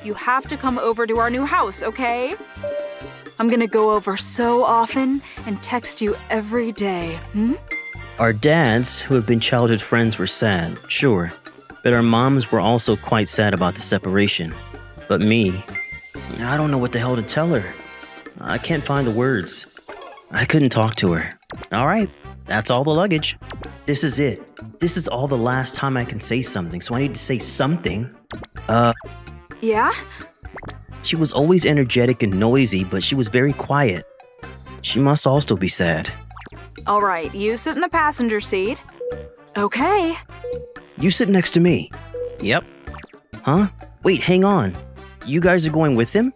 you have to come over to our new house, okay? I'm gonna go over so often and text you every day, Our dads, who have been childhood friends, were sad, sure. But our moms were also quite sad about the separation. But me, I don't know what the hell to tell her. I can't find the words. I couldn't talk to her. All right, that's all the luggage. This is it. This is all the last time I can say something, so I need to say something. Yeah? She was always energetic and noisy, but she was very quiet. She must also be sad. All right, you sit in the passenger seat. Okay. You sit next to me. Yep. Huh? Wait, hang on. You guys are going with him?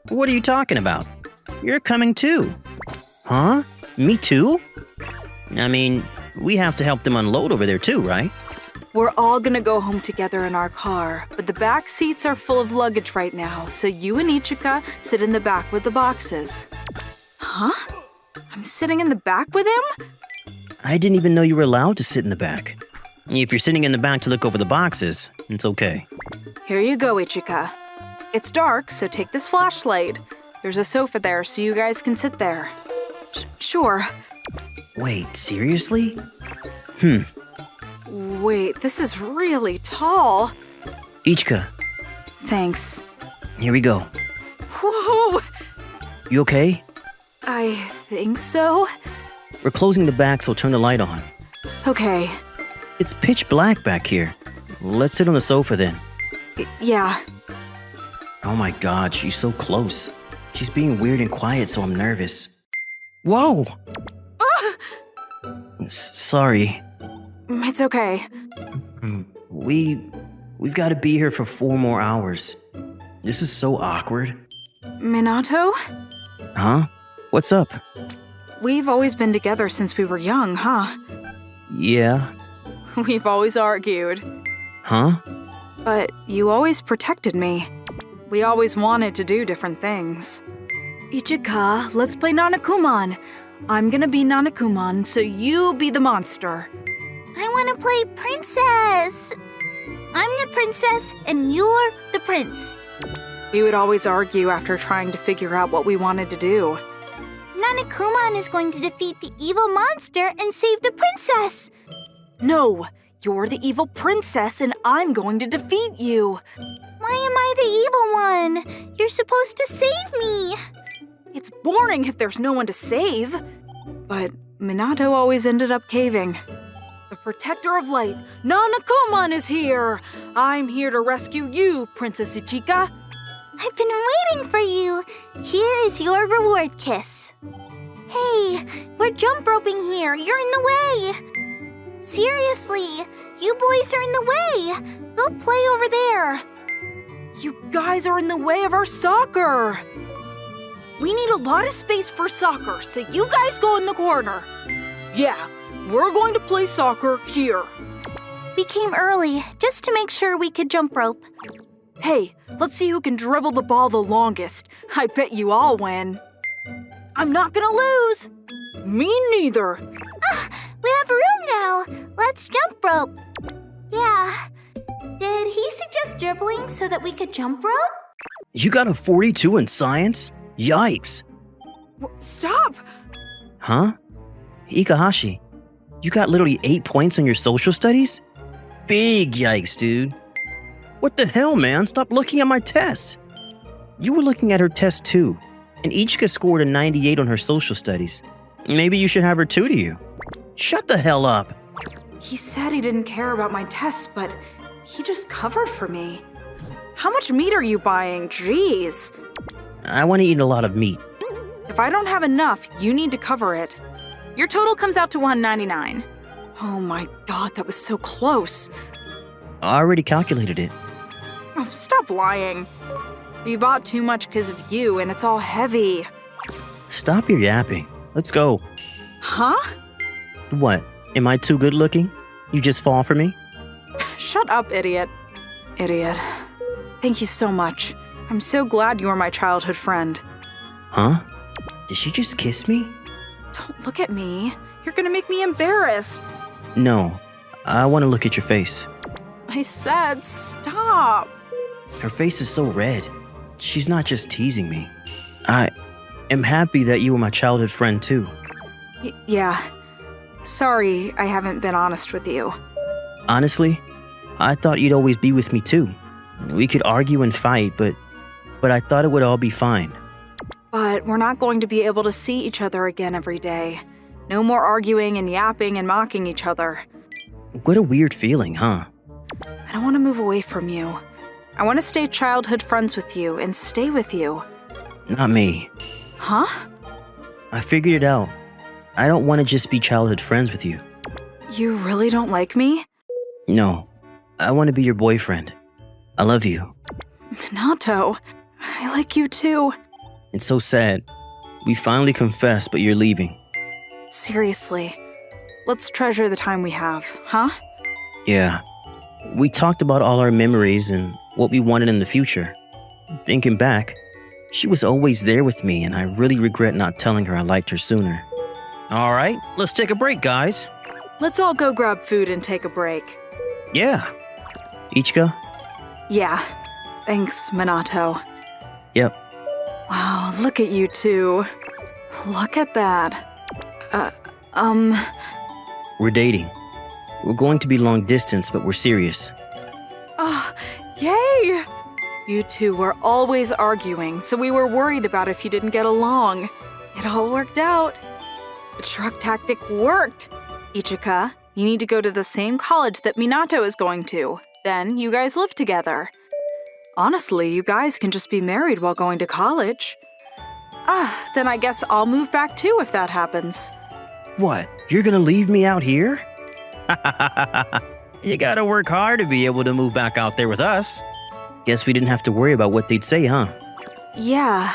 What are you talking about? You're coming too. Huh? Me too? I mean, we have to help them unload over there too, right? We're all gonna go home together in our car, but the back seats are full of luggage right now, so you and Ichika sit in the back with the boxes. Huh? I'm sitting in the back with him? I didn't even know you were allowed to sit in the back. If you're sitting in the back to look over the boxes, it's okay. Here you go, Ichika. It's dark, so take this flashlight. There's a sofa there, so you guys can sit there. Sure. Wait, seriously? Wait, this is really tall. Ichika, Thanks. here we go. Whoa! You okay? I think so. We're closing the back, so turn the light on. Okay. It's pitch black back here. Let's sit on the sofa then. Yeah. Oh my god, she's so close. She's being weird and quiet, so I'm nervous. Whoa! Sorry. It's okay. We've got to be here for 4 more hours. This is so awkward. Minato? Huh? What's up? We've always been together since we were young, huh? Yeah. We've always argued. Huh? But you always protected me. We always wanted to do different things. Ichika, let's play NanaKuma. I'm gonna be NanaKuma, so you be the monster. I want to play princess. I'm the princess and you're the prince. We would always argue after trying to figure out what we wanted to do. NanaKuma is going to defeat the evil monster and save the princess. No, you're the evil princess and I'm going to defeat you. Why am I the evil one? You're supposed to save me. It's boring if there's no one to save. But Minato always ended up caving. The protector of light, NanaKuma, is here. I'm here to rescue you, Princess Ichika. I've been waiting for you. Here is your reward kiss. Hey, we're jump roping here. You're in the way. Seriously, you boys are in the way. Go play over there. You guys are in the way of our soccer. We need a lot of space for soccer, so you guys go in the corner. Yeah, we're going to play soccer here. We came early just to make sure we could jump rope. Hey, let's see who can dribble the ball the longest. I bet you I'll win. I'm not gonna lose. Me neither. We have room now. Let's jump rope. Yeah. Did he suggest dribbling so that we could jump rope? You got a 42 in science? Yikes. Stop! Huh? Ikahashi, you got literally 8 points on your social studies? Big yikes, dude. What the hell, man? Stop looking at my test. You were looking at her test too, and Ichika scored a 98 on her social studies. Maybe you should have her tutor you. Shut the hell up. He said he didn't care about my tests, but he just covered for me. How much meat are you buying? Jeez. I want to eat a lot of meat. If I don't have enough, you need to cover it. Your total comes out to $199. Oh my god, that was so close. I already calculated it. Oh, stop lying. We bought too much because of you, and it's all heavy. Stop your yapping. Let's go. Huh? What? Am I too good looking? You just fall for me? Shut up, idiot. Idiot. Thank you so much. I'm so glad you were my childhood friend. Huh? Did she just kiss me? Don't look at me. You're gonna make me embarrassed. No. I want to look at your face. I said stop. Her face is so red. She's not just teasing me. I am happy that you were my childhood friend too. Yeah. Sorry I haven't been honest with you. Honestly, I thought you'd always be with me too. We could argue and fight, but I thought it would all be fine. But we're not going to be able to see each other again every day. No more arguing and yapping and mocking each other. What a weird feeling, huh? I don't want to move away from you. I want to stay childhood friends with you and stay with you. Not me. Huh? I figured it out. I don't want to just be childhood friends with you. You really don't like me? No. I want to be your boyfriend. I love you. Minato, I like you too. It's so sad. We finally confessed, but you're leaving. Seriously, let's treasure the time we have, huh? Yeah. We talked about all our memories and what we wanted in the future. Thinking back, she was always there with me, and I really regret not telling her I liked her sooner. All right, let's take a break, guys. Let's all go grab food and take a break. Yeah. Ichika? Yeah. Thanks, Minato. Yep. Wow, look at you two. Look at that. We're dating. We're going to be long distance, but we're serious. Oh, yay! You two were always arguing, so we were worried about if you didn't get along. It all worked out. The truck tactic worked. Ichika, you need to go to the same college that Minato is going to. Then you guys live together. Honestly, you guys can just be married while going to college. Then I guess I'll move back too if that happens. What? You're gonna leave me out here? You gotta work hard to be able to move back out there with us. Guess we didn't have to worry about what they'd say, huh? Yeah.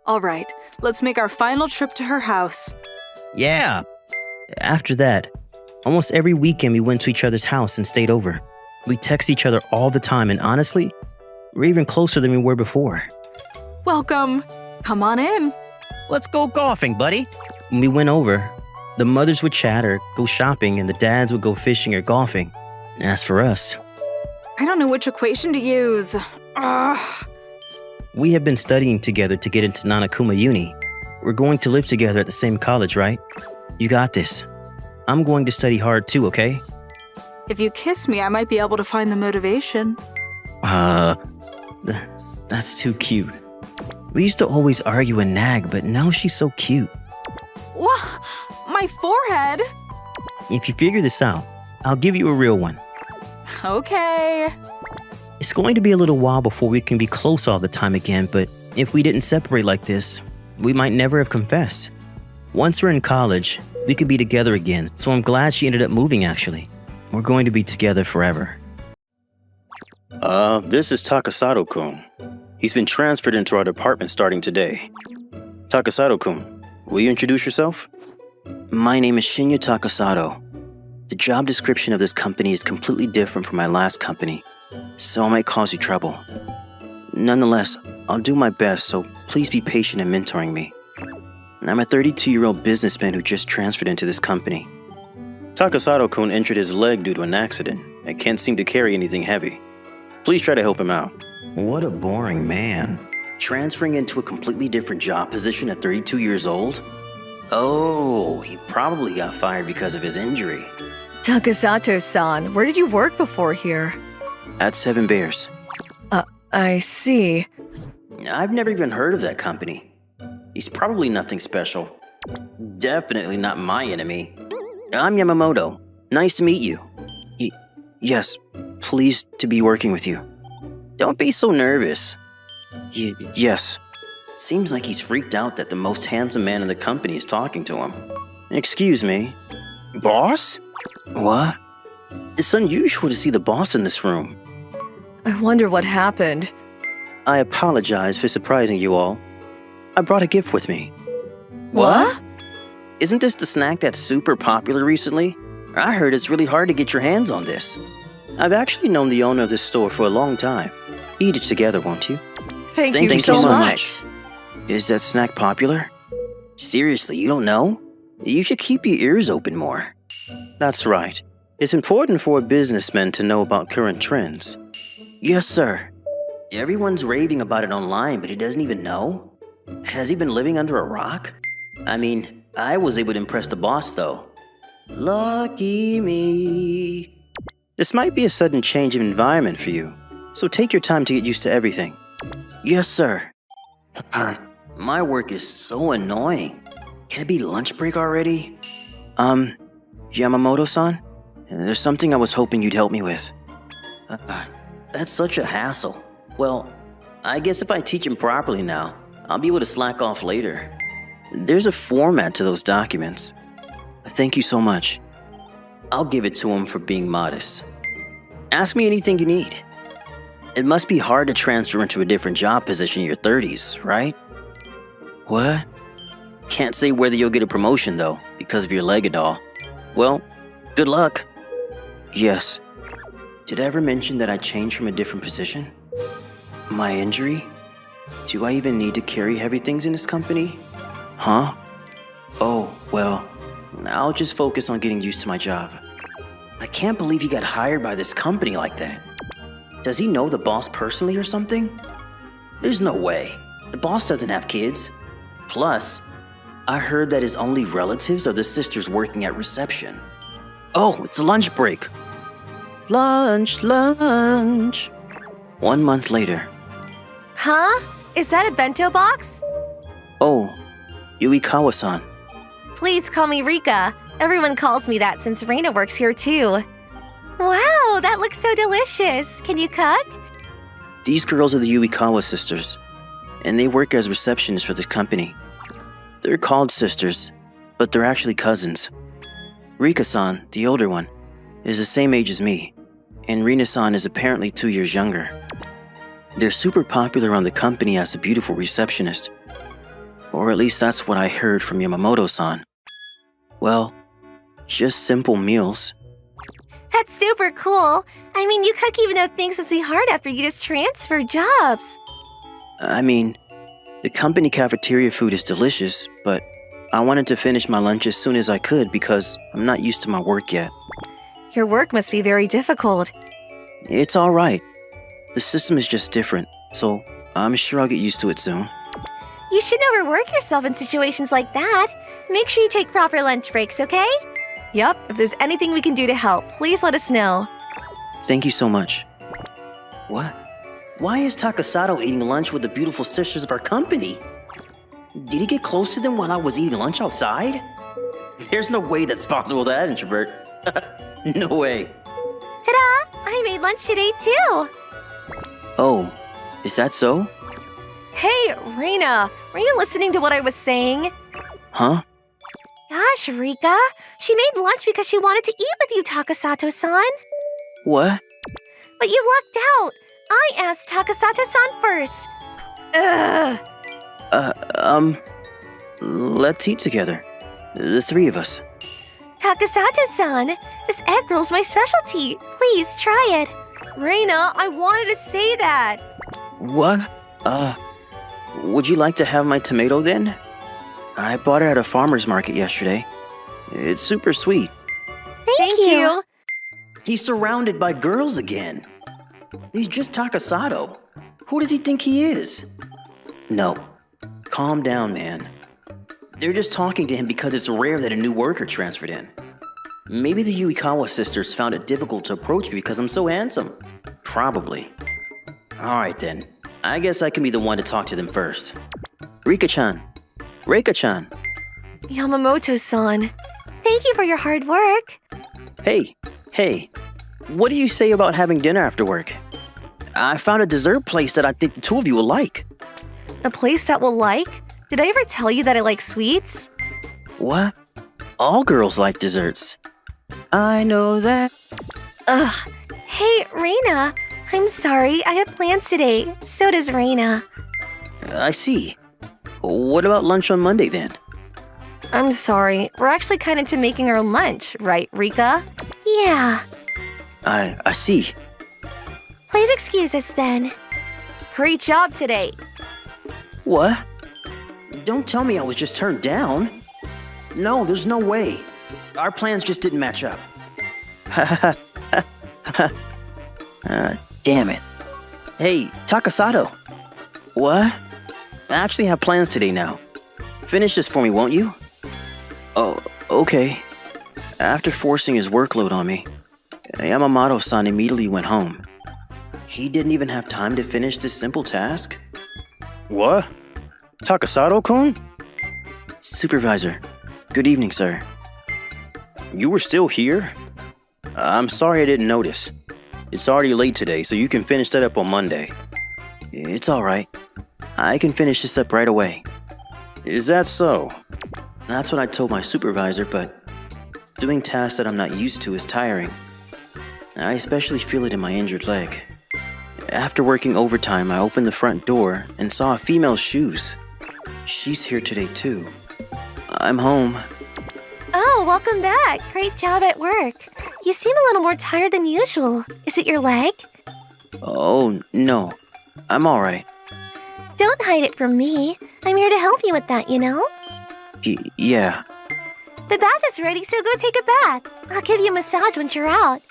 All right, let's make our final trip to her house. Yeah. After that, almost every weekend we went to each other's house and stayed over. We text each other all the time, and honestly, we're even closer than we were before. Welcome. Come on in. Let's go golfing, buddy. When we went over, the mothers would chat or go shopping, and the dads would go fishing or golfing. As for us, I don't know which equation to use. Ugh. we have been studying together to get into NanaKuma Uni. We're going to live together at the same college, right? You got this. I'm going to study hard too, okay? If you kiss me, I might be able to find the motivation. That's too cute. We used to always argue and nag, but now she's so cute. Wha- My forehead? If you figure this out, I'll give you a real one. Okay. It's going to be a little while before we can be close all the time again, but if we didn't separate like this, we might never have confessed. Once we're in college, we could be together again, so I'm glad she ended up moving actually. We're going to be together forever. This is Takasato-kun. He's been transferred into our department starting today. Takasato-kun, will you introduce yourself? My name is Shinya Takasato. The job description of this company is completely different from my last company, so it might cause you trouble. Nonetheless, I'll do my best, so please be patient in mentoring me. I'm a 32-year-old businessman who just transferred into this company. Takasato-kun injured his leg due to an accident and can't seem to carry anything heavy. Please try to help him out. What a boring man. Transferring into a completely different job position at 32 years old? Oh, he probably got fired because of his injury. Takasato-san, where did you work before here? At Seven Bears. I see. I've never even heard of that company. He's probably nothing special. Definitely not my enemy. I'm Yamamoto. Nice to meet you. Yes, pleased to be working with you. Don't be so nervous. Yes. Seems like he's freaked out that the most handsome man in the company is talking to him. Excuse me. Boss? What? It's unusual to see the boss in this room. I wonder what happened. I apologize for surprising you all. I brought a gift with me. What? Isn't this the snack that's super popular recently? I heard it's really hard to get your hands on this. I've actually known the owner of this store for a long time. Eat it together, won't you? Thank you so much. Is that snack popular? Seriously, you don't know? You should keep your ears open more. That's right. It's important for a businessman to know about current trends. Yes, sir. Everyone's raving about it online, but he doesn't even know? Has he been living under a rock? I mean, I was able to impress the boss, though. Lucky me. This might be a sudden change of environment for you, so take your time to get used to everything. Yes, sir. My work is so annoying. Can it be lunch break already? Yamamoto-san? There's something I was hoping you'd help me with. That's such a hassle. Well, I guess if I teach him properly now, I'll be able to slack off later. There's a format to those documents. Thank you so much. I'll give it to him for being modest. Ask me anything you need. It must be hard to transfer into a different job position in your 30s, right? What? Can't say whether you'll get a promotion, though, because of your leg and all. Well, good luck. Yes. Did I ever mention that I changed from a different position? My injury? Do I even need to carry heavy things in this company? Huh? Oh, well, I'll just focus on getting used to my job. I can't believe he got hired by this company like that. Does he know the boss personally or something? There's no way. The boss doesn't have kids. Plus, I heard that his only relatives are the sisters working at reception. Oh, it's lunch break. Lunch. 1 month later. Huh? Is that a bento box? Oh, Yuikawa-san. Please call me Rika. Everyone calls me that since Reina works here too. Wow, that looks so delicious. Can you cook? These girls are the Yuikawa sisters, and they work as receptionists for the company. They're called sisters, but they're actually cousins. Rika-san, the older one, is the same age as me, and Rina-san is apparently 2 years younger. They're super popular around the company as a beautiful receptionist. Or at least that's what I heard from Yamamoto-san. Well, just simple meals. That's super cool. I mean, you cook even though things must be hard after you just transferred jobs. I mean, the company cafeteria food is delicious, but I wanted to finish my lunch as soon as I could because I'm not used to my work yet. Your work must be very difficult. It's alright. The system is just different, so I'm sure I'll get used to it soon. You shouldn't overwork yourself in situations like that. Make sure you take proper lunch breaks, okay? Yup, if there's anything we can do to help, please let us know. Thank you so much. What? Why is Takasato eating lunch with the beautiful sisters of our company? Did he get close to them while I was eating lunch outside? There's no way that's possible, that introvert. No way. Ta-da! I made lunch today too. Oh, is that so? Hey, Reina, were you listening to what I was saying? Huh? Gosh, Rika, she made lunch because she wanted to eat with you, Takasato-san. What? But you lucked out. I asked Takasato-san first. Ugh. Let's eat together. The three of us. Takasato-san, this egg roll's my specialty. Please try it. Reina, I wanted to say that. What? Would you like to have my tomato then? I bought it at a farmer's market yesterday. It's super sweet. Thank you. He's surrounded by girls again. He's just Takasato. Who does he think he is? No. Calm down, man. They're just talking to him because it's rare that a new worker transferred in. Maybe the Yuikawa sisters found it difficult to approach me because I'm so handsome. Probably. Alright then. I guess I can be the one to talk to them first. Rika-chan. Reika-chan. Yamamoto-san, thank you for your hard work. Hey. What do you say about having dinner after work? I found a dessert place that I think the two of you will like. A place that will like? Did I ever tell you that I like sweets? What? All girls like desserts. I know that. Ugh. Hey, Reina. I'm sorry, I have plans today. So does Reina. I see. What about lunch on Monday then? I'm sorry, we're actually kind of into making our lunch, right, Rika? Yeah. I see. Please excuse us then. Great job today. What? Don't tell me I was just turned down. No, there's no way. Our plans just didn't match up. Damn it. Hey, Takasato. What? I actually have plans today now. Finish this for me, won't you? Oh, okay. After forcing his workload on me, Yamamoto-san immediately went home. He didn't even have time to finish this simple task? What? Takasato-kun? Supervisor, good evening, sir. You were still here? I'm sorry I didn't notice. It's already late today, so you can finish that up on Monday. It's alright. I can finish this up right away. Is that so? That's what I told my supervisor, but doing tasks that I'm not used to is tiring. I especially feel it in my injured leg. After working overtime, I opened the front door and saw a female's shoes. She's here today too. I'm home. Oh, welcome back. Great job at work. You seem a little more tired than usual. Is it your leg? Oh, no. I'm alright. Don't hide it from me. I'm here to help you with that, you know? Yeah. The bath is ready, so go take a bath. I'll give you a massage once you're out.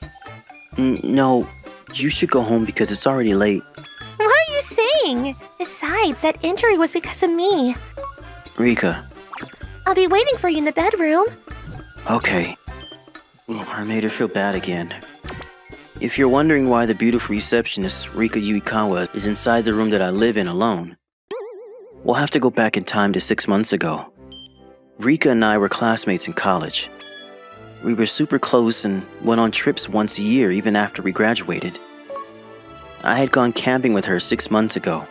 No, you should go home because it's already late. What are you saying? Besides, that injury was because of me. Rika. I'll be waiting for you in the bedroom. Okay. I made her feel bad again. If you're wondering why the beautiful receptionist, Rika Yuikawa, is inside the room that I live in alone, we'll have to go back in time to 6 months ago. Rika and I were classmates in college. We were super close and went on trips once a year even after we graduated. I had gone camping with her 6 months ago.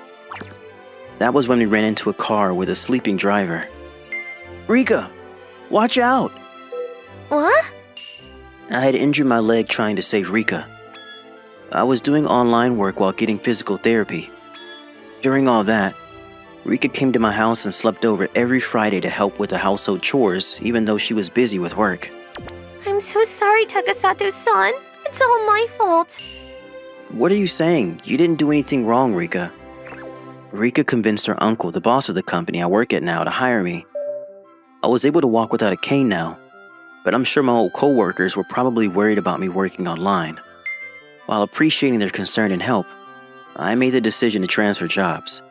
That was when we ran into a car with a sleeping driver. Rika, watch out! What? I had injured my leg trying to save Rika. I was doing online work while getting physical therapy. During all that, Rika came to my house and slept over every Friday to help with the household chores, even though she was busy with work. I'm so sorry, Takasato-san. It's all my fault. What are you saying? You didn't do anything wrong, Rika. Rika convinced her uncle, the boss of the company I work at now, to hire me. I was able to walk without a cane now, but I'm sure my old co-workers were probably worried about me working online. While appreciating their concern and help, I made the decision to transfer jobs.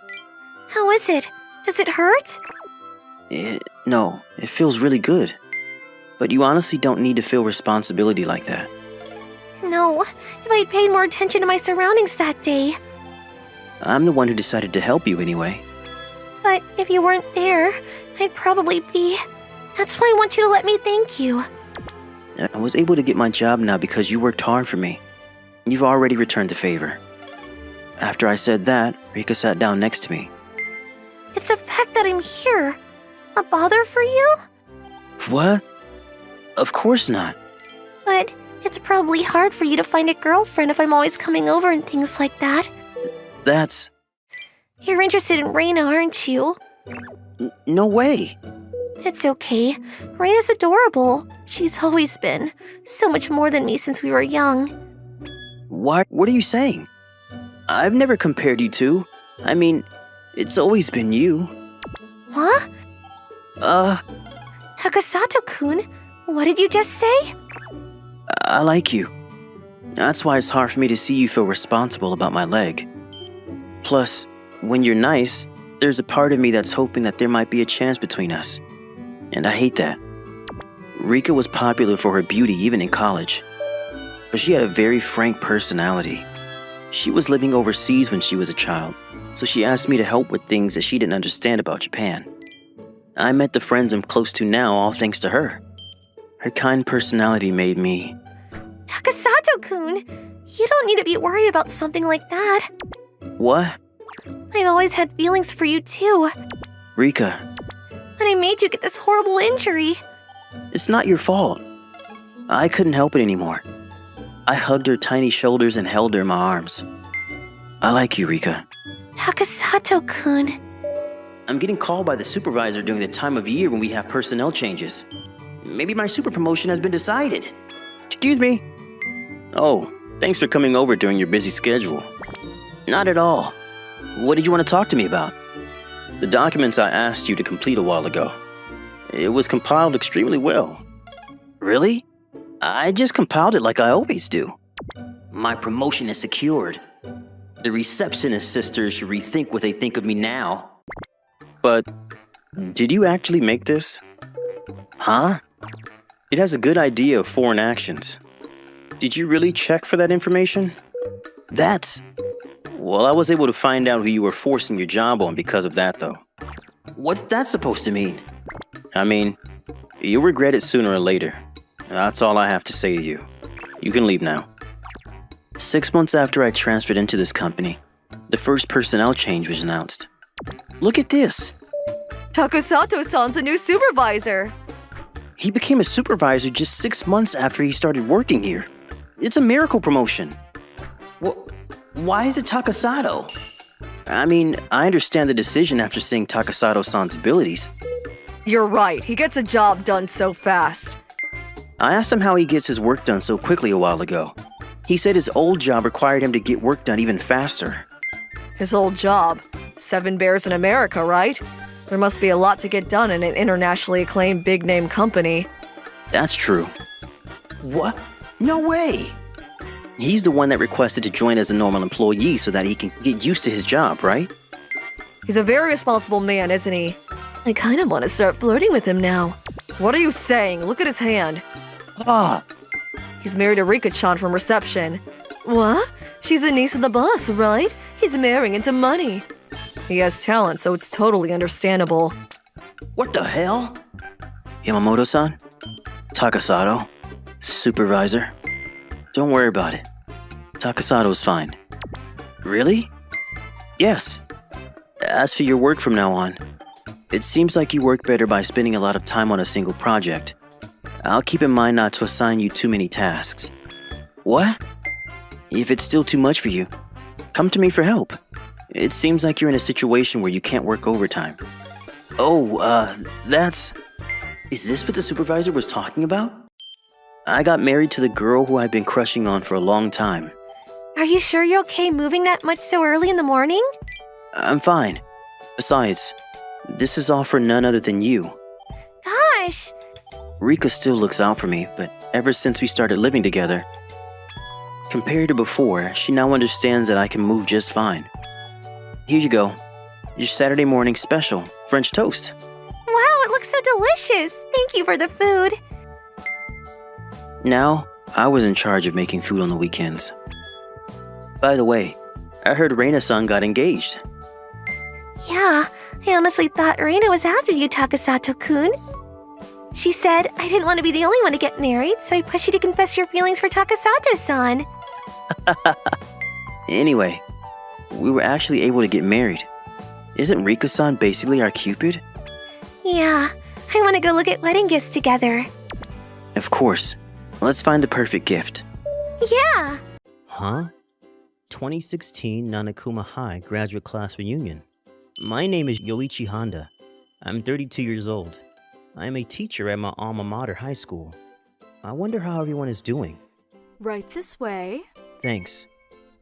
How is it? Does it hurt? No, it feels really good. But you honestly don't need to feel responsibility like that. No, if I'd paid more attention to my surroundings that day. I'm the one who decided to help you anyway. But if you weren't there, I'd probably be... That's why I want you to let me thank you. I was able to get my job now because you worked hard for me. You've already returned the favor. After I said that, Rika sat down next to me. It's the fact that I'm here. A bother for you? What? Of course not. But it's probably hard for you to find a girlfriend if I'm always coming over and things like that. That's... You're interested in Reina, aren't you? No way. It's okay. Reina's adorable. She's always been. So much more than me since we were young. What are you saying? I've never compared you two. I mean, it's always been you. Huh? Uh, Takasato-kun, what did you just say? I like you. That's why it's hard for me to see you feel responsible about my leg. Plus, when you're nice, there's a part of me that's hoping that there might be a chance between us. And I hate that. Rika was popular for her beauty even in college. But she had a very frank personality. She was living overseas when she was a child, so she asked me to help with things that she didn't understand about Japan. I met the friends I'm close to now all thanks to her. Her kind personality made me... Takasato-kun, you don't need to be worried about something like that. What? I've always had feelings for you too. Rika, But I made you get this horrible injury. it's not your fault. I couldn't help it anymore. I hugged her tiny shoulders and held her in my arms. I like you, Rika. Takasato-kun. I'm getting called by the supervisor during the time of year when we have personnel changes. Maybe my super promotion has been decided. Excuse me. Oh, thanks for coming over during your busy schedule. Not at all. What did you want to talk to me about? The documents I asked you to complete a while ago. It was compiled extremely well. Really? I just compiled it like I always do. My promotion is secured. The receptionist sisters should rethink what they think of me now. But, did you actually make this? Huh? It has a good idea of foreign actions. Did you really check for that information? Well, I was able to find out who you were forcing your job on because of that, though. What's that supposed to mean? I mean, you'll regret it sooner or later. That's all I have to say to you. You can leave now. 6 months after I transferred into this company, the first personnel change was announced. Look at this. Takasato-san's a new supervisor. He became a supervisor just 6 months after he started working here. It's a miracle promotion. Why is it Takasato? I mean, I understand the decision after seeing Takasato-san's abilities. You're right, he gets a job done so fast. I asked him how he gets his work done so quickly a while ago. He said his old job required him to get work done even faster. His old job? 7 Bears in America, right? There must be a lot to get done in an internationally acclaimed big-name company. That's true. What? No way! He's the one that requested to join as a normal employee so that he can get used to his job, right? He's a very responsible man, isn't he? I kind of want to start flirting with him now. What are you saying? Look at his hand. Ah! He's married to Rika-chan from reception. What? She's the niece of the boss, right? He's marrying into money. He has talent, so it's totally understandable. What the hell? Yamamoto-san? Takasato? Supervisor? Don't worry about it. Takasato's fine. Really? Yes. As for your work from now on, it seems like you work better by spending a lot of time on a single project. I'll keep in mind not to assign you too many tasks. What? If it's still too much for you, come to me for help. It seems like you're in a situation where you can't work overtime. Oh, that's... Is this what the supervisor was talking about? I got married to the girl who I've been crushing on for a long time. Are you sure you're okay moving that much so early in the morning? I'm fine. Besides, this is all for none other than you. Gosh! Rika still looks out for me, but ever since we started living together, compared to before, she now understands that I can move just fine. Here you go. Your Saturday morning special, French toast. Wow, it looks so delicious! Thank you for the food. Now, I was in charge of making food on the weekends. By the way, I heard Reina-san got engaged. Yeah, I honestly thought Reina was after you, Takasato-kun. She said I didn't want to be the only one to get married, so I pushed you to confess your feelings for Takasato-san. Anyway, we were actually able to get married. Isn't Rika-san basically our Cupid? Yeah, I want to go look at wedding gifts together. Of course. Let's find the perfect gift. Yeah! Huh? 2016 NanaKuma High Graduate Class Reunion. My name is Yoichi Honda. I'm 32 years old. I'm a teacher at my alma mater high school. I wonder how everyone is doing. Right this way. Thanks.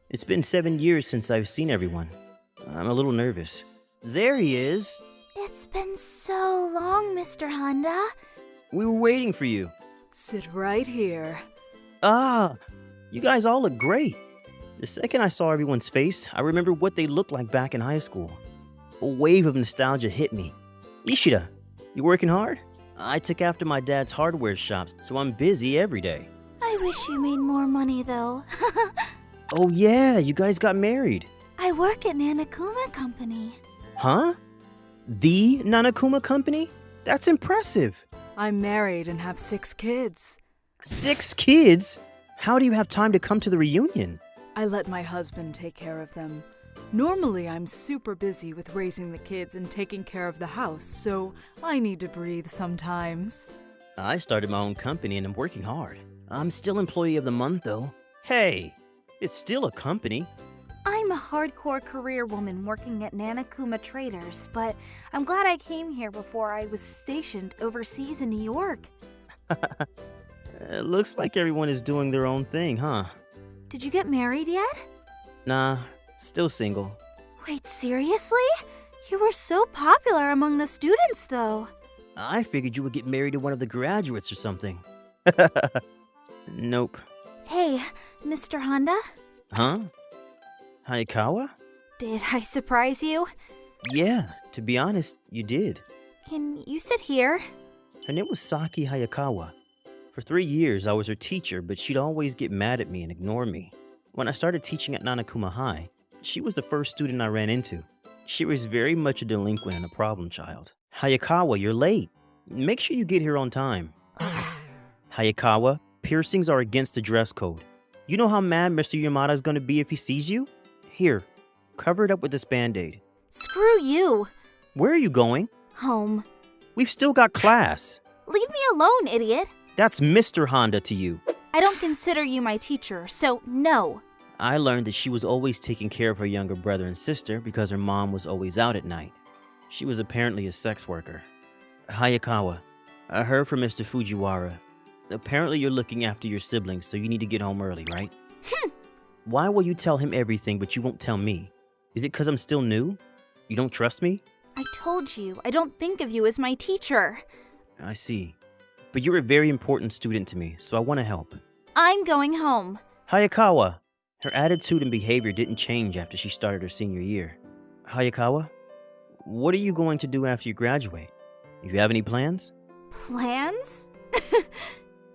It's been 7 years since I've seen everyone. I'm a little nervous. There he is. It's been so long, Mr. Honda. We were waiting for you. Sit right here. Ah, you guys all look great. The second I saw everyone's face, I remembered what they looked like back in high school. A wave of nostalgia hit me. Ishida, you working hard? I took after my dad's hardware shops, so I'm busy every day. I wish you made more money, though. Oh yeah, you guys got married. I work at NanaKuma Company. Huh? The NanaKuma Company? That's impressive. I'm married and have 6 kids. 6 kids? How do you have time to come to the reunion? I let my husband take care of them. Normally, I'm super busy with raising the kids and taking care of the house, so I need to breathe sometimes. I started my own company and I'm working hard. I'm still employee of the month though. Hey, it's still a company. I'm a hardcore career woman working at NanaKuma Traders, but I'm glad I came here before I was stationed overseas in New York. It looks like everyone is doing their own thing, huh? Did you get married yet? Nah, still single. Wait, seriously? You were so popular among the students, though. I figured you would get married to one of the graduates or something. Nope. Hey, Mr. Honda? Huh? Hayakawa? Did I surprise you? Yeah, to be honest, you did. Can you sit here? Her name was Saki Hayakawa. For 3 years, I was her teacher, but she'd always get mad at me and ignore me. When I started teaching at Nanakuma High, she was the first student I ran into. She was very much a delinquent and a problem child. Hayakawa, you're late. Make sure you get here on time. Hayakawa, piercings are against the dress code. You know how mad Mr. Yamada is going to be if he sees you? Here, cover it up with this Band-Aid. Screw you. Where are you going? Home. We've still got class. Leave me alone, idiot. That's Mr. Honda to you. I don't consider you my teacher, so no. I learned that she was always taking care of her younger brother and sister because her mom was always out at night. She was apparently a sex worker. Hayakawa, I heard from Mr. Fujiwara. Apparently you're looking after your siblings, so you need to get home early, right? Why will you tell him everything, but you won't tell me? Is it because I'm still new? You don't trust me? I told you, I don't think of you as my teacher. I see. But you're a very important student to me, so I want to help. I'm going home. Hayakawa, her attitude and behavior didn't change after she started her senior year. Hayakawa, what are you going to do after you graduate? You have any plans? Plans?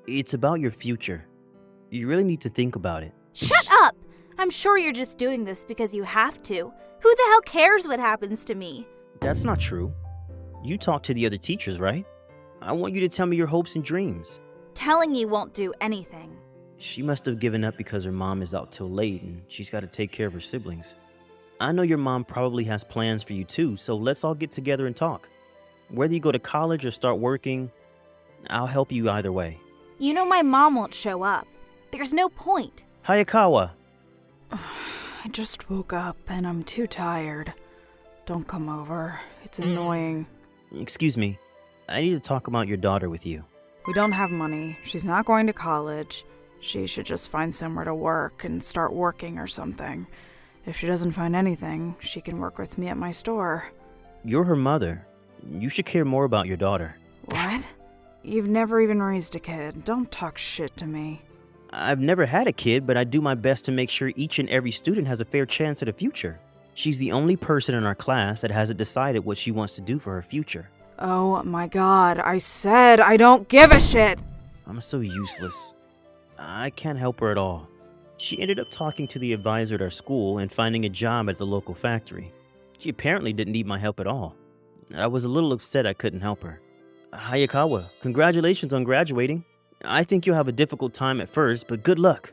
It's about your future. You really need to think about it. Shut up! I'm sure you're just doing this because you have to. Who the hell cares what happens to me? That's not true. You talk to the other teachers, right? I want you to tell me your hopes and dreams. Telling you won't do anything. She must have given up because her mom is out till late and she's got to take care of her siblings. I know your mom probably has plans for you too, so let's all get together and talk. Whether you go to college or start working, I'll help you either way. You know my mom won't show up. There's no point. Hayakawa. I just woke up and I'm too tired. Don't come over. It's annoying. Excuse me. I need to talk about your daughter with you. We don't have money. She's not going to college. She should just find somewhere to work and start working or something. If she doesn't find anything, she can work with me at my store. You're her mother. You should care more about your daughter. What? You've never even raised a kid. Don't talk shit to me. I've never had a kid, but I do my best to make sure each and every student has a fair chance at a future. She's the only person in our class that hasn't decided what she wants to do for her future. Oh my god, I said I don't give a shit! I'm so useless. I can't help her at all. She ended up talking to the advisor at our school and finding a job at the local factory. She apparently didn't need my help at all. I was a little upset I couldn't help her. Hayakawa, congratulations on graduating. I think you'll have a difficult time at first, but good luck.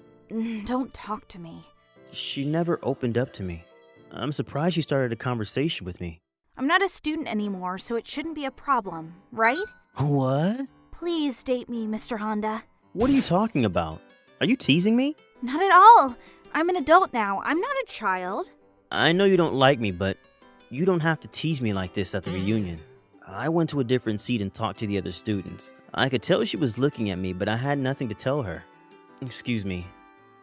Don't talk to me. She never opened up to me. I'm surprised she started a conversation with me. I'm not a student anymore, so it shouldn't be a problem, right? What? Please date me, Mr. Honda. What are you talking about? Are you teasing me? Not at all. I'm an adult now. I'm not a child. I know you don't like me, but you don't have to tease me like this at the reunion. I went to a different seat and talked to the other students. I could tell she was looking at me, but I had nothing to tell her. Excuse me.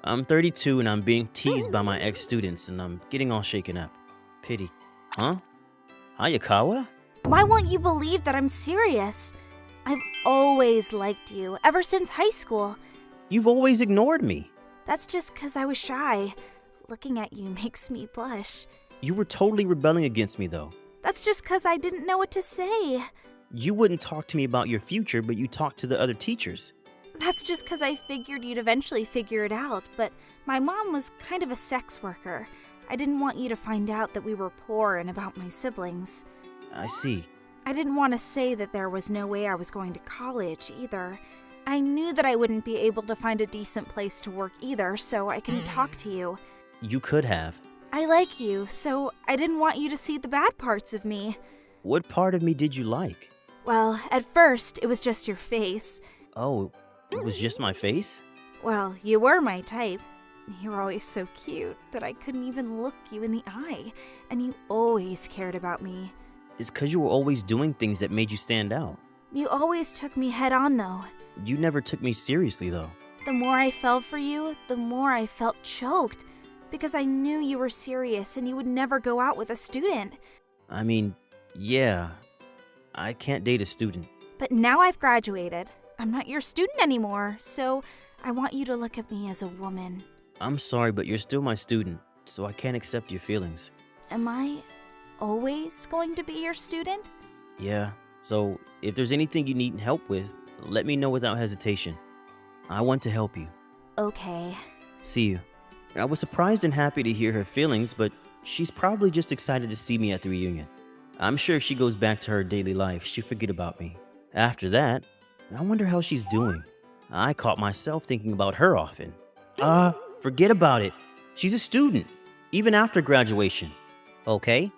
I'm 32 and I'm being teased by my ex-students and I'm getting all shaken up. Pity. Huh? Hayakawa? Why won't you believe that I'm serious? I've always liked you, ever since high school. You've always ignored me. That's just 'cause I was shy. Looking at you makes me blush. You were totally rebelling against me, though. That's just 'cause I didn't know what to say. You wouldn't talk to me about your future, but you talked to the other teachers. That's just 'cause I figured you'd eventually figure it out, but my mom was kind of a sex worker. I didn't want you to find out that we were poor and about my siblings. I see. I didn't want to say that there was no way I was going to college either. I knew that I wouldn't be able to find a decent place to work either, so I couldn't talk to you. You could have. I like you, so I didn't want you to see the bad parts of me. What part of me did you like? Well, at first, it was just your face. Oh, it was just my face? Well, you were my type. You were always so cute that I couldn't even look you in the eye, and you always cared about me. It's 'cause you were always doing things that made you stand out. You always took me head on, though. You never took me seriously, though. The more I fell for you, the more I felt choked, because I knew you were serious and you would never go out with a student. I mean, yeah, I can't date a student. But now I've graduated. I'm not your student anymore, so I want you to look at me as a woman. I'm sorry, but you're still my student, so I can't accept your feelings. Am I always going to be your student? Yeah, so if there's anything you need help with, let me know without hesitation. I want to help you. Okay. See you. I was surprised and happy to hear her feelings, but she's probably just excited to see me at the reunion. I'm sure if she goes back to her daily life, she'll forget about me. After that, I wonder how she's doing. I caught myself thinking about her often. Forget about it. She's a student, even after graduation. Okay,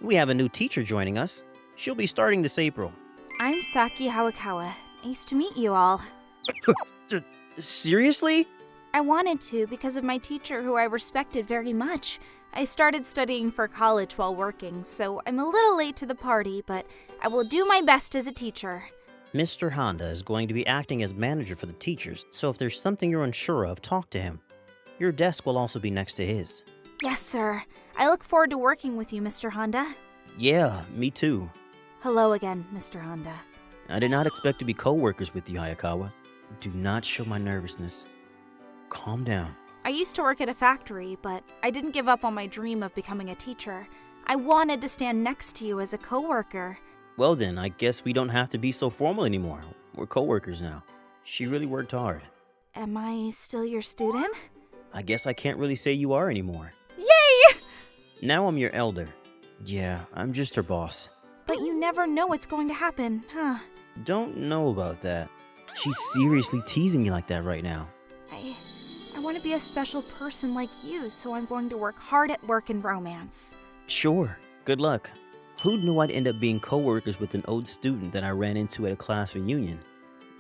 we have a new teacher joining us. She'll be starting this April. I'm Saki Hawakawa. Nice to meet you all. Seriously? I wanted to because of my teacher who I respected very much. I started studying for college while working, so I'm a little late to the party, but I will do my best as a teacher. Mr. Honda is going to be acting as manager for the teachers, so if there's something you're unsure of, talk to him. Your desk will also be next to his. Yes, sir. I look forward to working with you, Mr. Honda. Yeah, me too. Hello again, Mr. Honda. I did not expect to be co-workers with you, Hayakawa. Do not show my nervousness. Calm down. I used to work at a factory, but I didn't give up on my dream of becoming a teacher. I wanted to stand next to you as a coworker. Well then, I guess we don't have to be so formal anymore. We're co-workers now. She really worked hard. Am I still your student? I guess I can't really say you are anymore. Yay! Now I'm your elder. Yeah, I'm just her boss. But you never know what's going to happen, huh? Don't know about that. She's seriously teasing me like that right now. I want to be a special person like you, so I'm going to work hard at work and romance. Sure, good luck. Who knew I'd end up being co-workers with an old student that I ran into at a class reunion?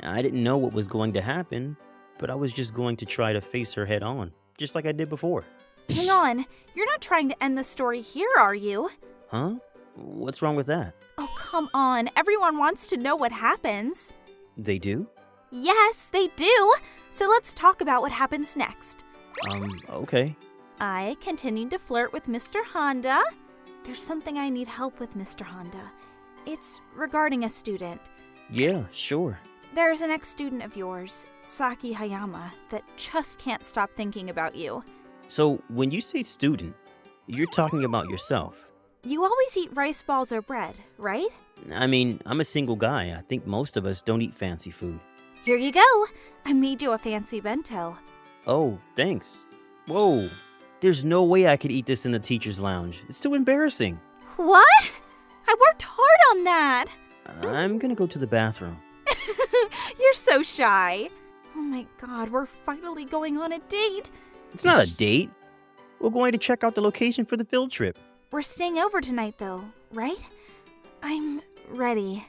I didn't know what was going to happen, but I was just going to try to face her head on, just like I did before. Hang on, you're not trying to end the story here, are you? Huh? What's wrong with that? Oh, come on. Everyone wants to know what happens. They do? Yes, they do. So let's talk about what happens next. Okay. I continued to flirt with Mr. Honda. There's something I need help with, Mr. Honda. It's regarding a student. Yeah, sure. There's an ex-student of yours, Saki Hayama, that just can't stop thinking about you. So, when you say student, you're talking about yourself. You always eat rice balls or bread, right? I mean, I'm a single guy. I think most of us don't eat fancy food. Here you go. I made you a fancy bento. Oh, thanks. Whoa. There's no way I could eat this in the teacher's lounge. It's too embarrassing. What? I worked hard on that. I'm gonna go to the bathroom. You're so shy. Oh my god, we're finally going on a date. It's not a date. We're going to check out the location for the field trip. We're staying over tonight though, right? I'm ready.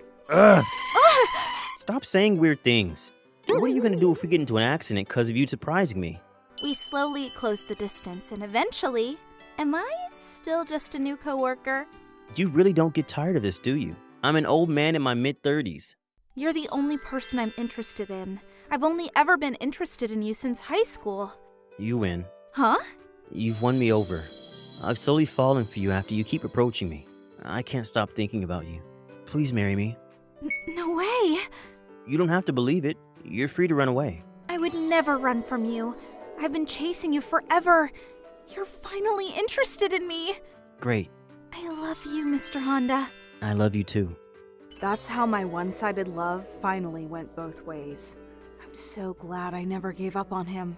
Stop saying weird things. What are you gonna do if we get into an accident because of you surprising me? We slowly closed the distance and eventually, am I still just a new coworker? You really don't get tired of this, do you? I'm an old man in my mid-30s. You're the only person I'm interested in. I've only ever been interested in you since high school. You win. Huh? You've won me over. I've slowly fallen for you after you keep approaching me. I can't stop thinking about you. Please marry me. No way! You don't have to believe it. You're free to run away. I would never run from you. I've been chasing you forever. You're finally interested in me. Great. I love you, Mr. Honda. I love you too. That's how my one-sided love finally went both ways. I'm so glad I never gave up on him.